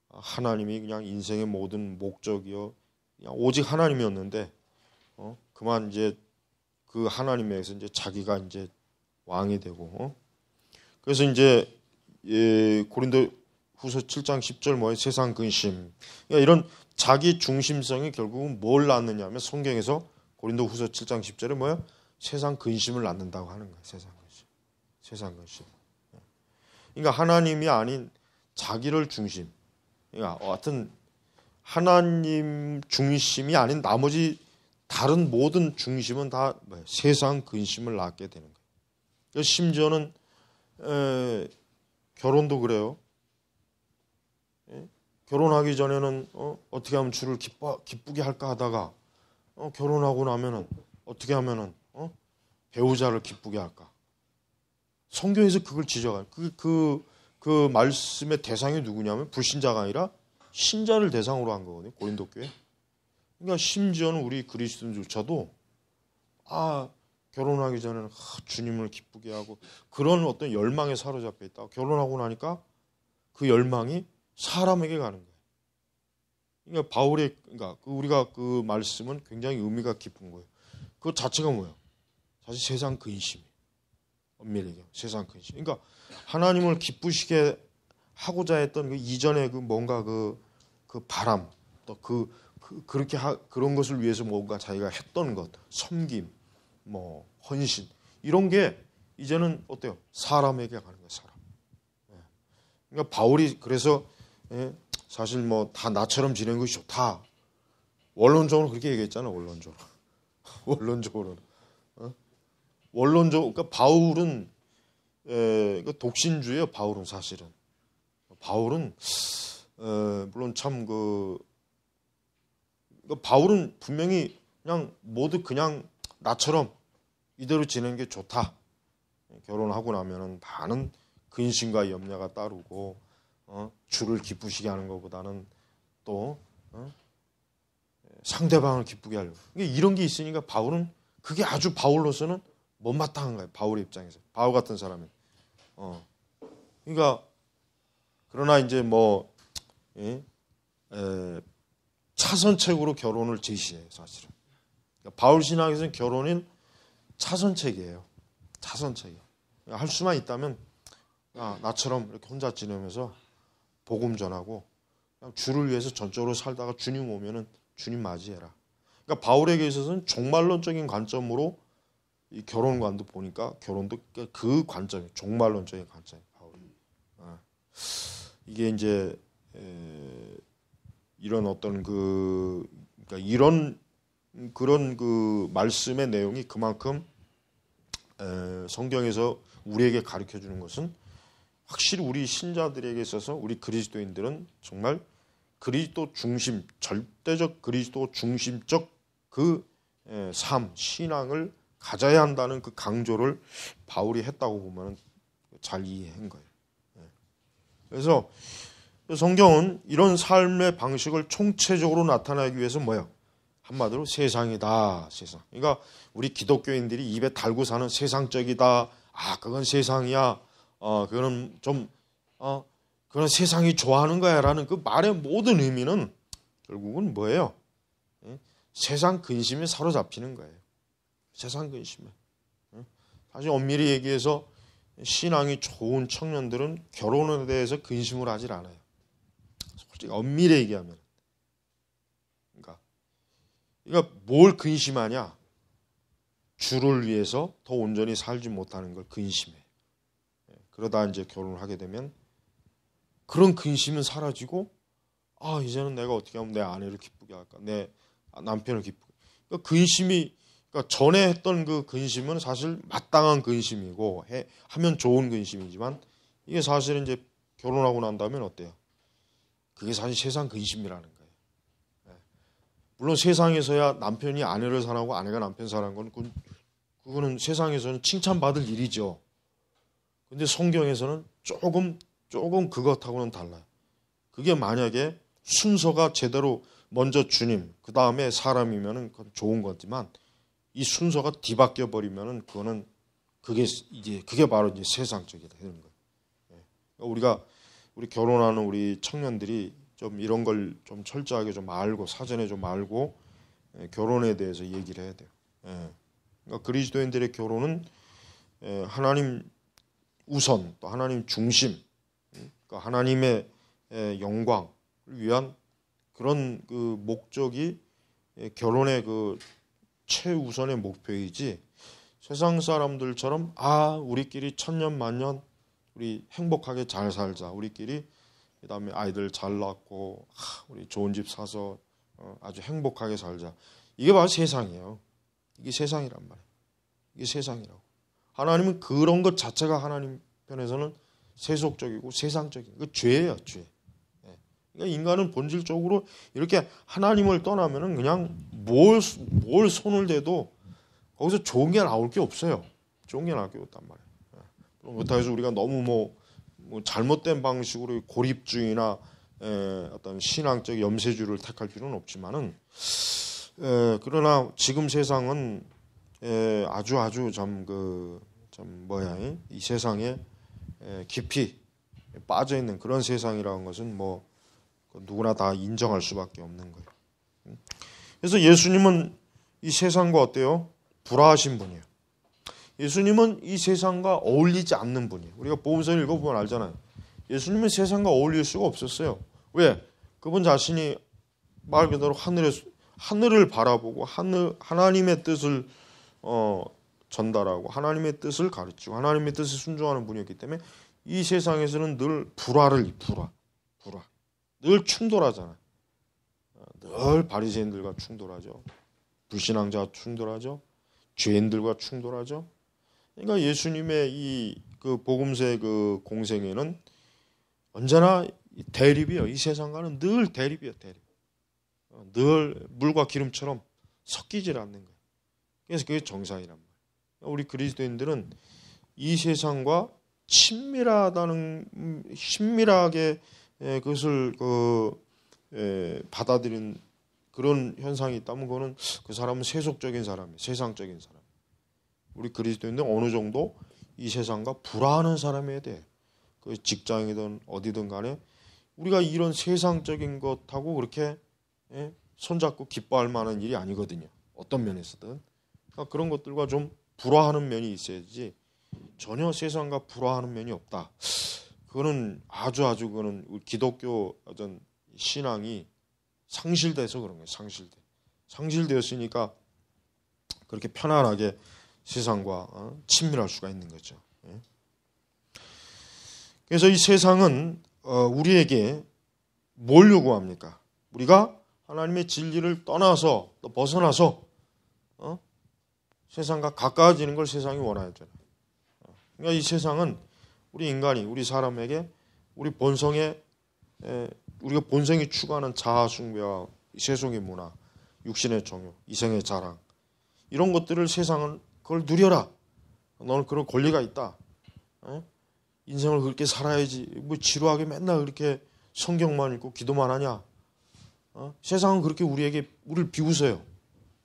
하나님이 그냥 인생의 모든 목적이요, 그냥 오직 하나님이었는데 그만 이제 그 하나님에서 이제 자기가 이제 왕이 되고 그래서 이제 고린도후서 7장 10절 뭐예요? 세상 근심. 그러니까 이런 자기 중심성이 결국은 뭘 낳느냐면 성경에서 고린도후서 7장 10절에 뭐예요? 세상 근심을 낳는다고 하는 거예요. 세상 근심. 세상 근심. 그러니까 하나님이 아닌 자기를 중심. 그러니까 어떤 하나님 중심이 아닌 나머지 다른 모든 중심은 다 세상 근심을 낳게 되는 거예요. 심지어는 결혼도 그래요. 결혼하기 전에는 어떻게 하면 주를 기쁘게 할까 하다가 결혼하고 나면은 어떻게 하면은 배우자를 기쁘게 할까. 성경에서 그걸 지적해요. 그 말씀의 대상이 누구냐면 불신자가 아니라 신자를 대상으로 한 거거든요. 고린도 교회. 그러니까 심지어는 우리 그리스도인조차도 결혼하기 전에는 주님을 기쁘게 하고 그런 어떤 열망에 사로잡혀 있다. 결혼하고 나니까 그 열망이 사람에게 가는 거예요. 그러니까 그러니까 우리가 그 말씀은 굉장히 의미가 깊은 거예요. 그 자체가 뭐예요? 사실 세상 근심. 엄밀히 얘기하면 세상 근심. 그러니까 하나님을 기쁘시게 하고자 했던 그 이전에 그 뭔가 그 바람 또 그렇게 그런 것을 위해서 뭔가 자기가 했던 것, 섬김, 뭐 헌신 이런 게 이제는 어때요? 사람에게 가는 거예요. 사람. 그러니까 바울이 그래서 사실 뭐 다 나처럼 지내는 것이 좋다. 원론적으로 그렇게 얘기했잖아. 원론적으로. 그러니까 바울은 독신주의예요. 바울은 사실은. 바울은 물론 참 바울은 분명히 그냥 모두 그냥 나처럼 이대로 지내는 게 좋다. 결혼하고 나면은 많은 근심과 염려가 따르고 주를 기쁘시게 하는 것보다는 또 상대방을 기쁘게 하려고. 이런 게 있으니까 바울은 그게 아주 바울로서는 못마땅한 거예요. 바울의 입장에서. 바울 같은 사람이. 그러니까 그러나 이제 뭐 차선책으로 결혼을 제시해요. 사실은. 그러니까 바울 신학에서는 결혼은 차선책이에요. 차선책이에요. 할 수만 있다면 나처럼 이렇게 혼자 지내면서 복음 전하고 그냥 주를 위해서 전적으로 살다가 주님 오면은 주님 맞이해라. 그러니까 바울에게 있어서는 종말론적인 관점으로 이 결혼관도 보니까 결혼도 그 관점이 종말론적인 관점이 바울이. 이게 이제 이런 어떤 그러니까 이런 그런 그 말씀의 내용이 그만큼 성경에서 우리에게 가르쳐 주는 것은 확실히 우리 신자들에게 있어서 우리 그리스도인들은 정말 그리스도 중심, 절대적 그리스도 중심적 그 삶, 신앙을 가져야 한다는 그 강조를 바울이 했다고 보면 잘 이해한 거예요. 그래서 성경은 이런 삶의 방식을 총체적으로 나타내기 위해서 뭐예요? 한마디로 세상이다. 세상. 그러니까 우리 기독교인들이 입에 달고 사는 세상적이다. 그건 세상이야. 그거는 좀 그런 세상이 좋아하는 거야라는 그 말의 모든 의미는 결국은 뭐예요? 세상 근심에 사로잡히는 거예요. 세상 근심에. 사실 엄밀히 얘기해서 신앙이 좋은 청년들은 결혼에 대해서 근심을 하질 않아요. 솔직히 엄밀히 얘기하면. 그러니까 뭘 근심하냐? 주를 위해서 더 온전히 살지 못하는 걸 근심해. 그러다 이제 결혼을 하게 되면 그런 근심은 사라지고 이제는 내가 어떻게 하면 내 아내를 기쁘게 할까? 내 남편을 기쁘게. 그러니까 그러니까 전에 했던 그 근심은 사실 마땅한 근심이고 하면 좋은 근심이지만 이게 사실은 이제 결혼하고 난 다음엔 어때요? 그게 사실 세상 근심이라는 거예요. 물론 세상에서야 남편이 아내를 사랑하고 아내가 남편 사랑하는 건 그거는 세상에서는 칭찬받을 일이죠. 근데 성경에서는 조금 그것하고는 달라요. 그게 만약에 순서가 제대로 먼저 주님, 그 다음에 사람이면은 그건 좋은 거지만 이 순서가 뒤바뀌어 버리면은 그게 바로 이제 세상적이다 되는 거예요. 그러니까 우리 결혼하는 우리 청년들이 좀 이런 걸 좀 철저하게 좀 알고 사전에 좀 알고 결혼에 대해서 얘기를 해야 돼요. 그러니까 그리스도인들의 결혼은 하나님 우선 또 하나님 중심, 그러니까 하나님의 영광을 위한 그런 그 목적이 결혼의 그 최우선의 목표이지 세상 사람들처럼 우리끼리 천년 만년 우리 행복하게 잘 살자. 우리끼리 그다음에 아이들 잘 낳고 우리 좋은 집 사서 아주 행복하게 살자. 이게 바로 세상이에요. 이게 세상이란 말이에요. 이게 세상이라고. 하나님은 그런 것 자체가 하나님 편에서는 세속적이고 세상적인 그 죄예요, 죄. 그러니까 인간은 본질적으로 이렇게 하나님을 떠나면은 그냥 뭘 손을 대도 거기서 좋은 게 나올 게 없어요. 좋은 게 나올 게 없단 말이에요. 그렇다고 해서 우리가 너무 뭐 잘못된 방식으로 고립주의나 어떤 신앙적 염세주를 택할 필요는 없지만은 그러나 지금 세상은 아주 이 세상에 깊이 빠져 있는 그런 세상이라는 것은 뭐 누구나 다 인정할 수밖에 없는 거예요. 그래서 예수님은 이 세상과 어때요? 불화하신 분이에요. 예수님은 이 세상과 어울리지 않는 분이에요. 우리가 복음서를 읽어보면 알잖아요. 예수님은 세상과 어울릴 수가 없었어요. 왜? 그분 자신이 말 그대로 하늘을 바라보고 하나님의 뜻을 전달하고 하나님의 뜻을 가르치고 하나님의 뜻에 순종하는 분이었기 때문에 이 세상에서는 늘 불화. 늘 충돌하잖아요. 늘 바리새인들과 충돌하죠. 불신앙자와 충돌하죠. 죄인들과 충돌하죠. 그러니까 예수님의 이 그 복음서의 그 공생애는 언제나 대립이에요. 이 세상과는 늘 대립이에요. 대립. 늘 물과 기름처럼 섞이질 않는 거예요. 그래서 그게 정상이란 말이에요. 우리 그리스도인들은 이 세상과 친밀하게 그것을 받아들인 그런 현상이 있다면 그거는 그 사람은 세속적인 사람이에요. 세상적인 사람. 우리 그리스도인들은 어느 정도 이 세상과 불화하는 사람이어야 돼. 그 직장이든 어디든 간에 우리가 이런 세상적인 것하고 그렇게 손잡고 기뻐할 만한 일이 아니거든요. 어떤 면에서든. 그러니까 그런 것들과 좀 불화하는 면이 있어야지 전혀 세상과 불화하는 면이 없다. 그거는 아주 그거는 우리 기독교 어떤 신앙이 상실돼서 그런 거예요. 상실되었으니까 그렇게 편안하게 세상과 친밀할 수가 있는 거죠. 그래서 이 세상은 우리에게 뭘 요구합니까? 우리가 하나님의 진리를 떠나서 또 벗어나서 세상과 가까워지는 걸 세상이 원하잖아요. 그러니까 이 세상은 우리 인간이 우리 사람에게 우리 본성에 우리가 본성이 추구하는 자아 숭배와 세속의 문화, 육신의 정욕, 이생의 자랑 이런 것들을 세상은 그걸 누려라. 너는 그런 권리가 있다. 인생을 그렇게 살아야지. 뭐 지루하게 맨날 그렇게 성경만 읽고 기도만 하냐. 세상은 그렇게 우리를 비웃어요.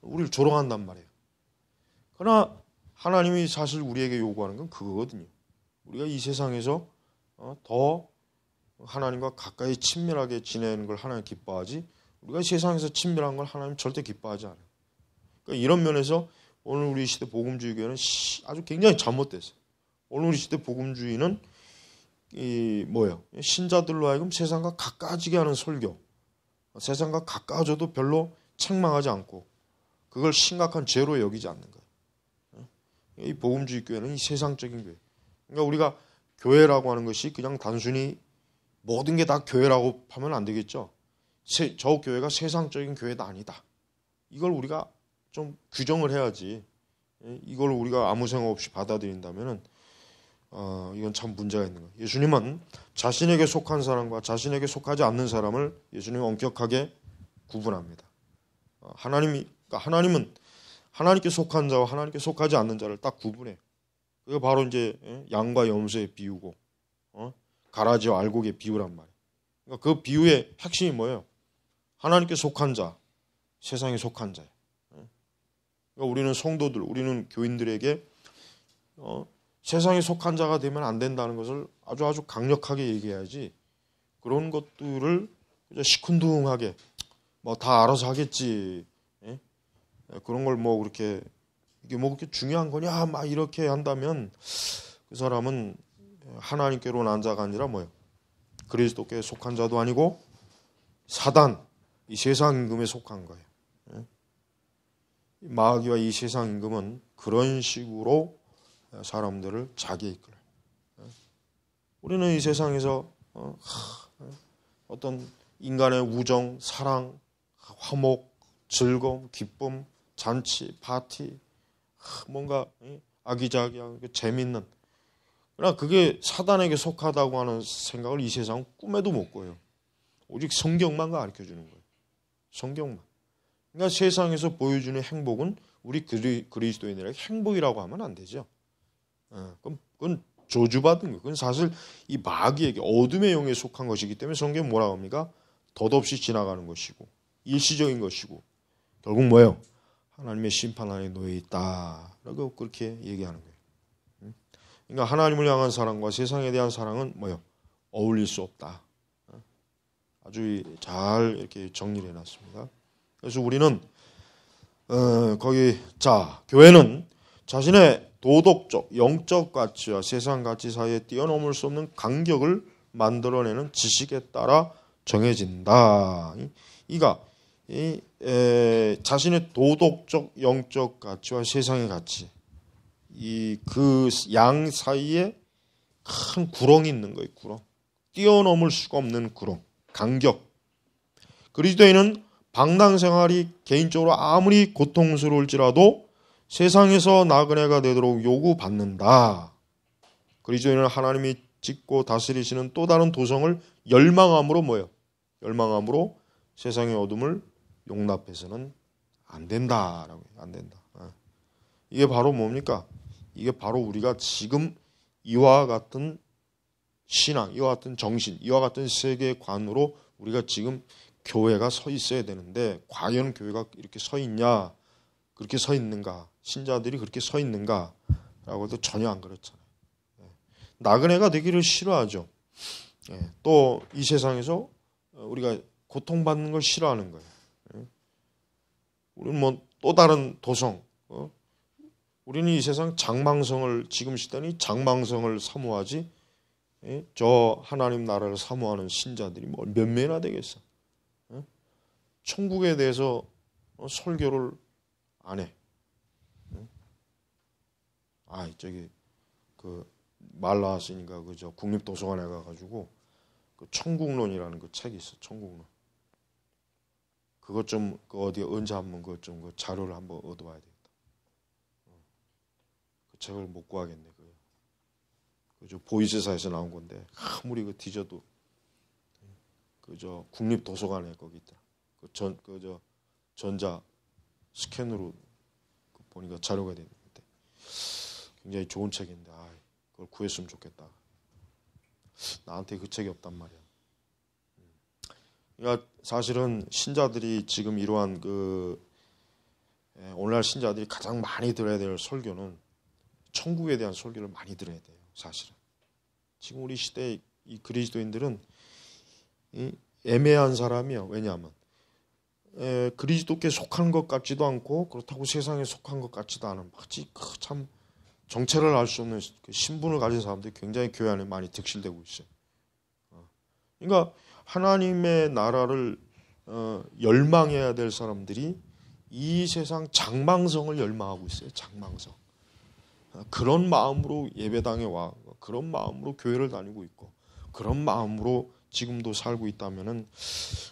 우리를 조롱한단 말이에요. 그러나 하나님이 사실 우리에게 요구하는 건 그거거든요. 우리가 이 세상에서 더 하나님과 가까이 친밀하게 지내는 걸 하나님 기뻐하지 우리가 세상에서 친밀한 걸 하나님 절대 기뻐하지 않아요. 그러니까 이런 면에서 오늘 우리 시대 복음주의 교회는 아주 굉장히 잘못됐어요. 오늘 우리 시대 복음주의는 신자들로 하여금 세상과 가까워지게 하는 설교, 세상과 가까워져도 별로 책망하지 않고 그걸 심각한 죄로 여기지 않는 거예요. 이 복음주의 교회는 이 세상적인 교회. 그러니까 우리가 교회라고 하는 것이 그냥 단순히 모든 게 다 교회라고 하면 안 되겠죠. 저 교회가 세상적인 교회도 아니다. 이걸 우리가 좀 규정을 해야지. 이걸 우리가 아무 생각 없이 받아들인다면은 이건 참 문제가 있는 거예요. 예수님은 자신에게 속한 사람과 자신에게 속하지 않는 사람을 예수님은 엄격하게 구분합니다. 하나님은 하나님께 속한 자와 하나님께 속하지 않는 자를 딱 구분해요. 그게 바로 이제 양과 염소의 비유고 가라지와 알곡의 비유란 말이에요. 그러니까 그 비유의 핵심이 뭐예요? 하나님께 속한 자, 세상에 속한 자예요. 그러니까 우리는 성도들, 우리는 교인들에게 세상에 속한 자가 되면 안 된다는 것을 아주 강력하게 얘기해야지 그런 것들을 시큰둥하게 뭐 다 알아서 하겠지. 그런 걸 뭐 그렇게 이게 뭐 그렇게 중요한 거냐 막 이렇게 한다면 그 사람은 하나님께로 난 자가 아니라 뭐예요? 그리스도께 속한 자도 아니고 사단, 이 세상 임금에 속한 거예요. 마귀와 이 세상 임금은 그런 식으로 사람들을 자기에 이끌어요. 우리는 이 세상에서 어떤 인간의 우정, 사랑, 화목, 즐거움, 기쁨, 잔치, 파티, 뭔가 아기자기하고 재밌는, 그러나 그게 사단에게 속하다고 하는 생각을 이 세상은 꿈에도 못 꿔요. 오직 성경만 가르쳐주는 거예요. 성경만. 그러니까 세상에서 보여주는 행복은 우리 그리스도인들에게 행복이라고 하면 안 되죠. 그건 저주받은 거예요. 그건 사실 이 마귀에게, 어둠의 영에 속한 것이기 때문에 성경은 뭐라고 합니까? 덧없이 지나가는 것이고 일시적인 것이고 결국 뭐예요? 하나님의 심판 안에 놓여 있다라고 그렇게 얘기하는 거예요. 그러니까 하나님을 향한 사랑과 세상에 대한 사랑은 뭐예요? 어울릴 수 없다. 아주 잘 이렇게 정리를 해놨습니다. 그래서 우리는 교회는 자신의 도덕적, 영적 가치와 세상 가치 사이에 뛰어넘을 수 없는 간격을 만들어내는 지식에 따라 정해진다. 자신의 도덕적, 영적 가치와 세상의 가치, 그 양 사이에 큰 구렁이 있는 거예요. 구렁. 뛰어넘을 수가 없는 구렁, 간격. 그리스도인은 방랑 생활이 개인적으로 아무리 고통스러울지라도 세상에서 나그네가 되도록 요구받는다. 그리스도인은 하나님이 짓고 다스리시는 또 다른 도성을 열망함으로 뭐예요? 열망함으로 세상의 어둠을 용납해서는 안 된다라고 해요. 안 된다. 이게 바로 뭡니까? 이게 바로 우리가 지금 이와 같은 신앙, 이와 같은 정신, 이와 같은 세계관으로 우리가 지금 교회가 서 있어야 되는데 과연 교회가 이렇게 서 있냐? 그렇게 서 있는가? 신자들이 그렇게 서 있는가라고 해도 전혀 안 그렇잖아요. 나그네가 되기를 싫어하죠. 또 이 세상에서 우리가 고통받는 걸 싫어하는 거예요. 우리는 뭐 또 다른 도성, 우리는 이 세상 장망성을, 지금 시대는 장망성을 사모하지 저 하나님 나라를 사모하는 신자들이 뭐 몇 명이나 되겠어. 천국에 대해서 설교를 안 해. 저기 그 말 나왔으니까 그저 국립도서관에 가가지고 그 천국론이라는 그 책이 있어. 천국론. 그것 좀 어디 언제 한번 그 자료를 한번 얻어봐야 되겠다. 그 책을 못 구하겠네. 그저 보이스사에서 나온 건데 아무리 그 뒤져도 그저 국립도서관에 거기 있다. 전자 스캔으로 보니까 자료가 되는데 굉장히 좋은 책인데 그걸 구했으면 좋겠다. 나한테 그 책이 없단 말이야. 그러니까 사실은 신자들이 지금 이러한 오늘날 신자들이 가장 많이 들어야 될 설교는 천국에 대한 설교를 많이 들어야 돼요. 사실은 지금 우리 시대 이 그리스도인들은 애매한 사람이요. 왜냐하면 그리스도께 속한 것 같지도 않고 그렇다고 세상에 속한 것 같지도 않은 마치 참 정체를 알 수 없는 그 신분을 가진 사람들이 굉장히 교회 안에 많이 득실되고 있어요. 그러니까 하나님의 나라를 열망해야 될 사람들이 이 세상 장망성을 열망하고 있어요. 장망성. 그런 마음으로 예배당에 와, 그런 마음으로 교회를 다니고 있고, 그런 마음으로 지금도 살고 있다면은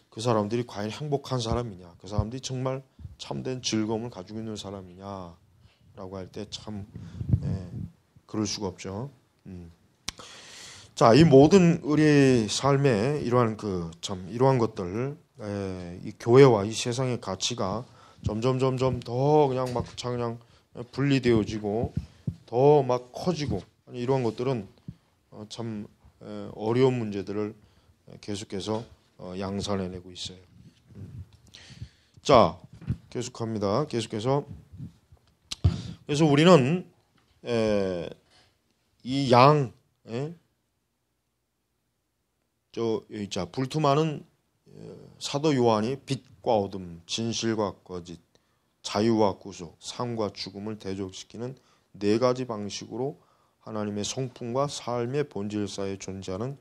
그 사람들이 과연 행복한 사람이냐, 그 사람들이 정말 참된 즐거움을 가지고 있는 사람이냐라고 할 때 참 그럴 수가 없죠. 자, 이 모든 우리 삶의 이러한 이러한 것들, 이 교회와 이 세상의 가치가 점점 더 그냥 분리되어지고 더 막 커지고 이러한 것들은 참 어려운 문제들을 계속해서 양산해내고 있어요. 자, 계속합니다. 계속해서 그래서 우리는 이 불투많은 사도 요한이 빛과 어둠, 진실과 거짓, 자유와 구속, 삶과 죽음을 대조시키는 네 가지 방식으로 하나님의 성품과 삶의 본질 사이에 존재하는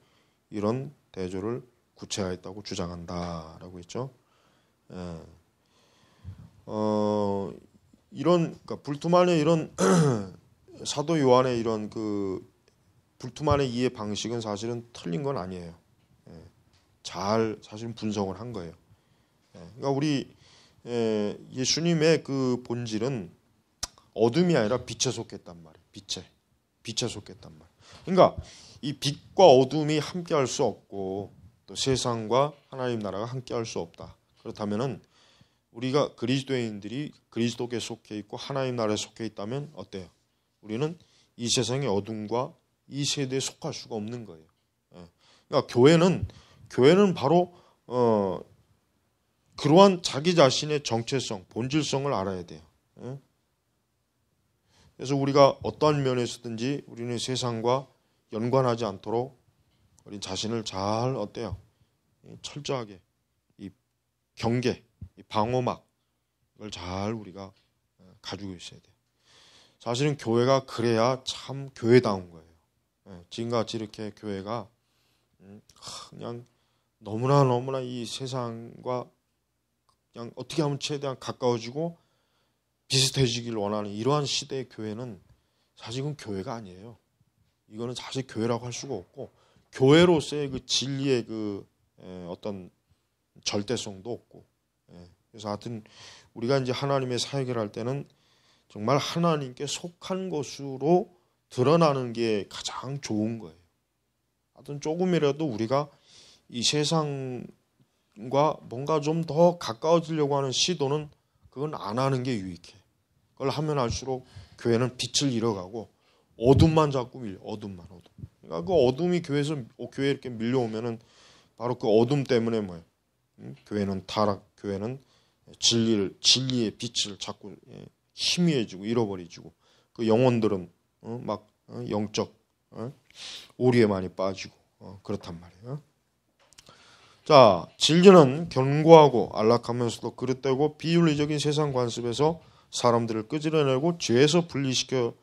이런 대조를 구체화했다고 주장한다라고 했죠. 그러니까 불투만의 이런 사도 요한의 이런 그 불투만의 이해 방식은 사실은 틀린 건 아니에요. 잘 사실은 분석을 한 거예요. 그러니까 우리 예수님의 그 본질은 어둠이 아니라 빛에 속했단 말이에요. 빛에 속했단 말이에요. 그러니까 이 빛과 어둠이 함께할 수 없고 또 세상과 하나님 나라가 함께할 수 없다. 그렇다면은 우리가 그리스도인들이 그리스도께 속해 있고 하나님 나라에 속해 있다면 어때요? 우리는 이 세상의 어둠과 이 세대에 속할 수가 없는 거예요. 그러니까 교회는 바로 그러한 자기 자신의 정체성, 본질성을 알아야 돼요. 그래서 우리가 어떠한 면에서든지 우리는 세상과 연관하지 않도록 우리 자신을 잘 어때요? 철저하게 이 경계, 이 방어막 이걸 잘 우리가 가지고 있어야 돼요. 사실은 교회가 그래야 참 교회다운 거예요. 지금같이 이렇게 교회가 그냥 너무나 이 세상과 그냥 어떻게 하면 최대한 가까워지고 비슷해지길 원하는 이러한 시대의 교회는 사실은 교회가 아니에요. 이거는 사실 교회라고 할 수가 없고 교회로서의 그 진리의 그 어떤 절대성도 없고. 그래서 하여튼 우리가 이제 하나님의 사역을 할 때는 정말 하나님께 속한 것으로 드러나는 게 가장 좋은 거예요. 하여튼 조금이라도 우리가 이 세상과 뭔가 좀 더 가까워지려고 하는 시도는 그건 안 하는 게 유익해. 그걸 하면 할수록 교회는 빛을 잃어가고 어둠만 자꾸 어둠. 그러니까 그 어둠이 교회에 이렇게 밀려오면은 바로 그 어둠 때문에 뭐예요? 교회는 타락, 교회는 진리의 빛을 자꾸 희미해지고 잃어버리고 그 영혼들은 막 영적 오리에 많이 빠지고 그렇단 말이에요. 자, 진리는 견고하고 안락하면서도 그릇되고 비윤리적인 세상 관습에서 사람들을 끄집어내고 죄에서 분리시켜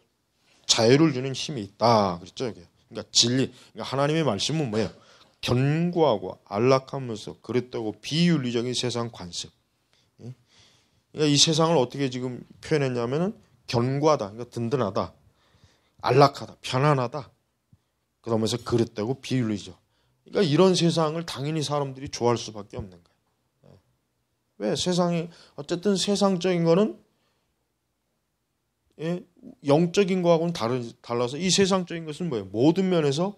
자유를 주는 힘이 있다. 그랬죠, 이게. 그러니까 진리, 그러니까 하나님의 말씀은 뭐예요? 견고하고 안락하면서 그릇되고 비윤리적인 세상 관습. 그러니까 이 세상을 어떻게 지금 표현했냐면은 견고하다, 그러니까 든든하다, 안락하다, 편안하다. 그러면서 그릇되고 비윤리적. 그러니까 이런 세상을 당연히 사람들이 좋아할 수밖에 없는 거예요. 왜? 세상이 어쨌든 세상적인 거는 영적인 거하고는 달라서 이 세상적인 것은 뭐예요? 모든 면에서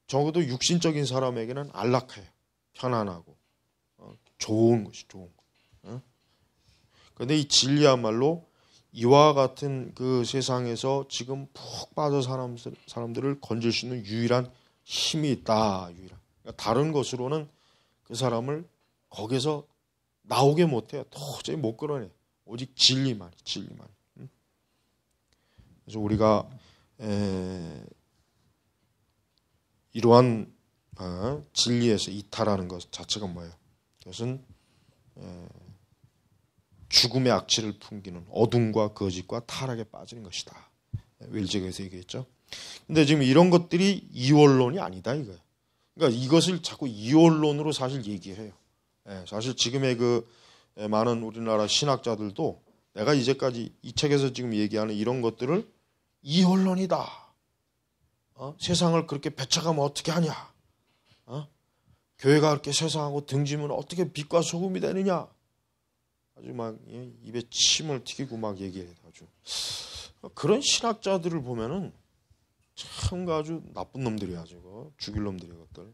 적어도 육신적인 사람에게는 안락해요. 편안하고 좋은 것이 좋은 거. 그런데 이 진리야말로 이와 같은 그 세상에서 지금 푹 빠져 사람들을 건질 수 있는 유일한 힘이 있다. 그러니까 다른 것으로는 그 사람을 거기서 나오게 못해요. 도저히 못 끌어내. 오직 진리만. 그래서 우리가 이러한 진리에서 이탈하는 것 자체가 뭐예요? 그것은 죽음의 악취를 풍기는 어둠과 거짓과 타락에 빠지는 것이다. 웰즈에서 얘기했죠. 근데 지금 이런 것들이 이원론이 아니다 이거예요. 그러니까 이것을 자꾸 이원론으로 사실 얘기해요. 사실 지금의 그 많은 우리나라 신학자들도 내가 이제까지 이 책에서 지금 얘기하는 이런 것들을 이원론이다. 세상을 그렇게 배척하면 어떻게 하냐? 교회가 그렇게 세상하고 등지면 어떻게 빛과 소금이 되느냐? 아주 막 입에 침을 튀기고 막 얘기해요. 아주 그런 신학자들을 보면은 참 아주 나쁜 놈들이야. 저거 죽일 놈들이 것들.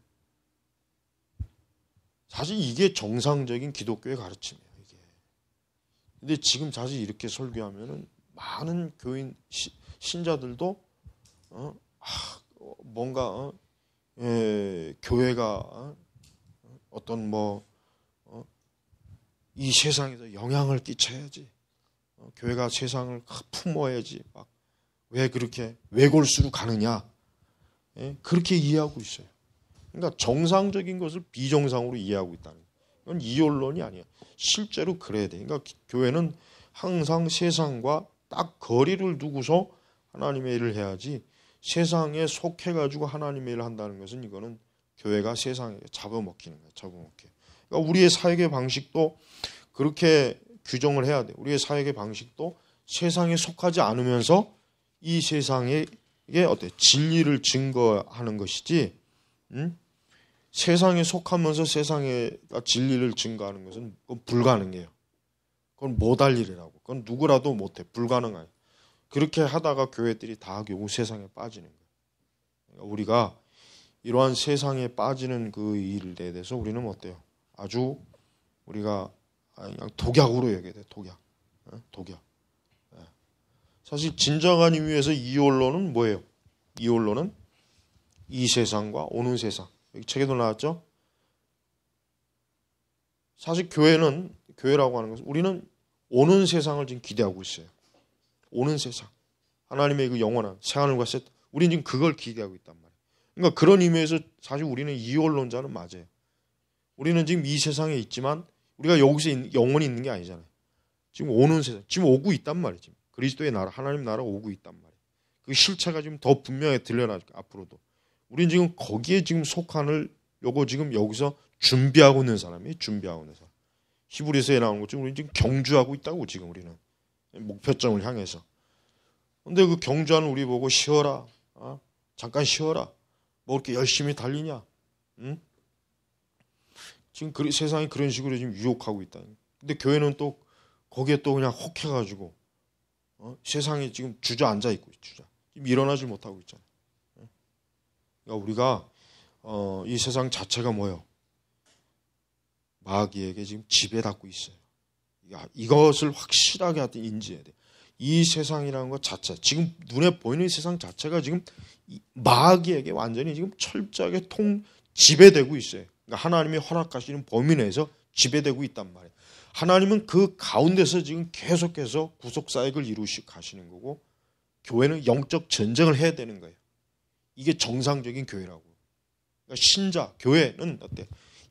사실 이게 정상적인 기독교의 가르침이에요. 이게. 근데 지금 사실 이렇게 설교하면은 많은 교인 신자들도 뭔가 교회가 어떤 이 세상에서 영향을 끼쳐야지. 교회가 세상을 품어야지. 막 왜 그렇게 외골수로 가느냐. 그렇게 이해하고 있어요. 그러니까 정상적인 것을 비정상으로 이해하고 있다는 거예요. 이건 이원론이 아니에요. 실제로 그래야 돼. 그러니까 교회는 항상 세상과 딱 거리를 두고서 하나님의 일을 해야지 세상에 속해가지고 하나님의 일을 한다는 것은 이거는 교회가 세상에 잡아먹히는 거예요. 잡아먹혀. 그러니까 우리의 사역의 방식도 그렇게 규정을 해야 돼. 우리의 사역의 방식도 세상에 속하지 않으면서 이 세상에 어때? 진리를 증거하는 것이지, 세상에 속하면서 세상에 진리를 증거하는 것은 그건 불가능해요. 그건 못할 일이라고. 그건 누구라도 못해. 불가능해요. 그렇게 하다가 교회들이 다 결국 세상에 빠지는 거예요. 그러니까 우리가 이러한 세상에 빠지는 그 일에 대해서 우리는 어때요? 아주 우리가 그냥 독약으로 여겨야 돼. 독약. 독약. 사실 진정한 의미에서 이홀로는 뭐예요? 이홀로는 이 세상과 오는 세상. 여기 책에도 나왔죠? 사실 교회라고 하는 것은 우리는 오는 세상을 지금 기대하고 있어요. 오는 세상. 하나님의 그 영원한 새하늘과 새 땅. 우리는 지금 그걸 기대하고 있단 말이에요. 그러니까 그런 의미에서 사실 우리는 이홀론자는 맞아요. 우리는 지금 이 세상에 있지만 우리가 여기서 영원히 있는 게 아니잖아요. 지금 오는 세상, 지금 오고 있단 말이에요. 지금. 그리스도의 나라, 하나님 나라가 오고 있단 말이에요. 그 실체가 지금 더 분명히 드러나죠. 앞으로도. 우리는 지금 거기에 지금 속한을 요거 지금 여기서 준비하고 있는 사람이 준비하고 있는 사람. 히브리서에 나오는 것처럼 우리는 지금 경주하고 있다고 지금 우리는 목표점을 향해서. 근데 그 경주하는 우리 보고 쉬어라. 잠깐 쉬어라. 뭐 이렇게 열심히 달리냐? 응? 지금 세상이 그런 식으로 지금 유혹하고 있다. 근데 교회는 또 거기에 또 그냥 혹해가지고 세상에 지금 주저앉아 있고 지금 일어나질 못하고 있잖아요. 그러니까 우리가 이 세상 자체가 뭐예요? 마귀에게 지금 지배받고 있어요. 이것을 확실하게 하여튼 인지해야 돼. 이 세상이라는 것 자체, 지금 눈에 보이는 세상 자체가 지금 마귀에게 완전히 지금 철저하게 지배되고 있어요. 그러니까 하나님이 허락하시는 범위 내에서 지배되고 있단 말이에요. 하나님은 그 가운데서 지금 계속해서 구속사역을 이루시고 가시는 거고, 교회는 영적 전쟁을 해야 되는 거예요. 이게 정상적인 교회라고. 그러니까 신자, 교회는 어때?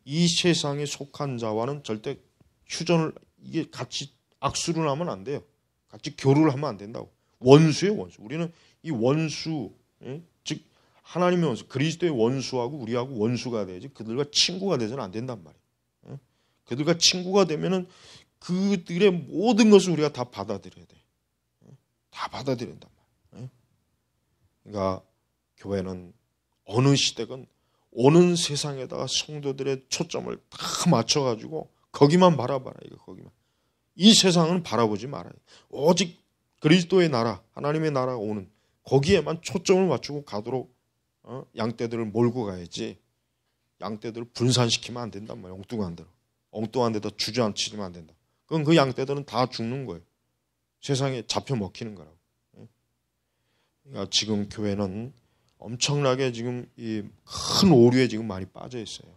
이 세상에 속한 자와는 절대 휴전을, 이게 같이 악수를 하면 안 돼요. 같이 교류를 하면 안 된다고. 원수예요, 원수. 우리는 이 원수, 즉 하나님의 원수, 그리스도의 원수하고 우리하고 원수가 돼야지 그들과 친구가 돼서는 안 된단 말이에요. 그들과 친구가 되면은 그들의 모든 것을 우리가 다 받아들여야 돼. 다 받아들여야 된단 말이에요. 그러니까 교회는 어느 시대건 오는 세상에다가 성도들의 초점을 다 맞춰가지고 거기만 바라봐라. 이거 거기만. 이 세상은 바라보지 말아요. 오직 그리스도의 나라, 하나님의 나라가 오는 거기에만 초점을 맞추고 가도록 양떼들을 몰고 가야지. 양떼들을 분산시키면 안 된단 말이에요. 엉뚱한 데로. 엉뚱한 데다 주저앉히면 안 된다. 그건 그 양떼들은 다 죽는 거예요. 세상에 잡혀 먹히는 거라고. 그러니까 지금 교회는 엄청나게 지금 이 큰 오류에 지금 많이 빠져 있어요.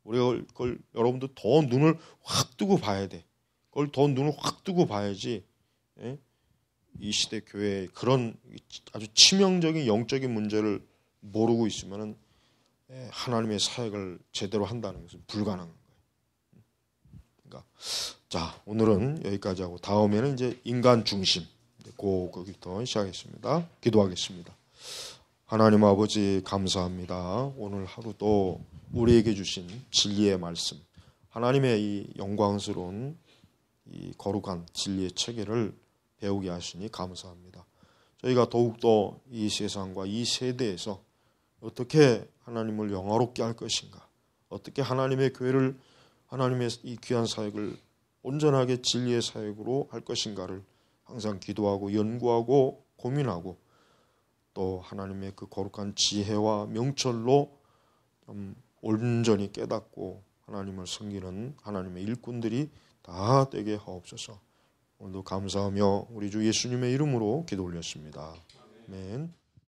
우리가 그걸 여러분들 더 눈을 확 뜨고 봐야 돼. 그걸 더 눈을 확 뜨고 봐야지. 이 시대 교회에 그런 아주 치명적인 영적인 문제를 모르고 있으면은 하나님의 사역을 제대로 한다는 것은 불가능한 거예요. 그러니까 자, 오늘은 여기까지 하고 다음에는 이제 인간 중심 거기부터 시작하겠습니다. 기도하겠습니다. 하나님 아버지 감사합니다. 오늘 하루도 우리에게 주신 진리의 말씀, 하나님의 이 영광스러운 이 거룩한 진리의 체계를 배우게 하시니 감사합니다. 저희가 더욱더 이 세상과 이 세대에서 어떻게 하나님을 영화롭게 할 것인가, 어떻게 하나님의 교회를, 하나님의 이 귀한 사역을 온전하게 진리의 사역으로 할 것인가를 항상 기도하고 연구하고 고민하고, 또 하나님의 그 거룩한 지혜와 명철로 온전히 깨닫고 하나님을 섬기는 하나님의 일꾼들이 다 되게 하옵소서. 오늘도 감사하며 우리 주 예수님의 이름으로 기도 올렸습니다. 아멘.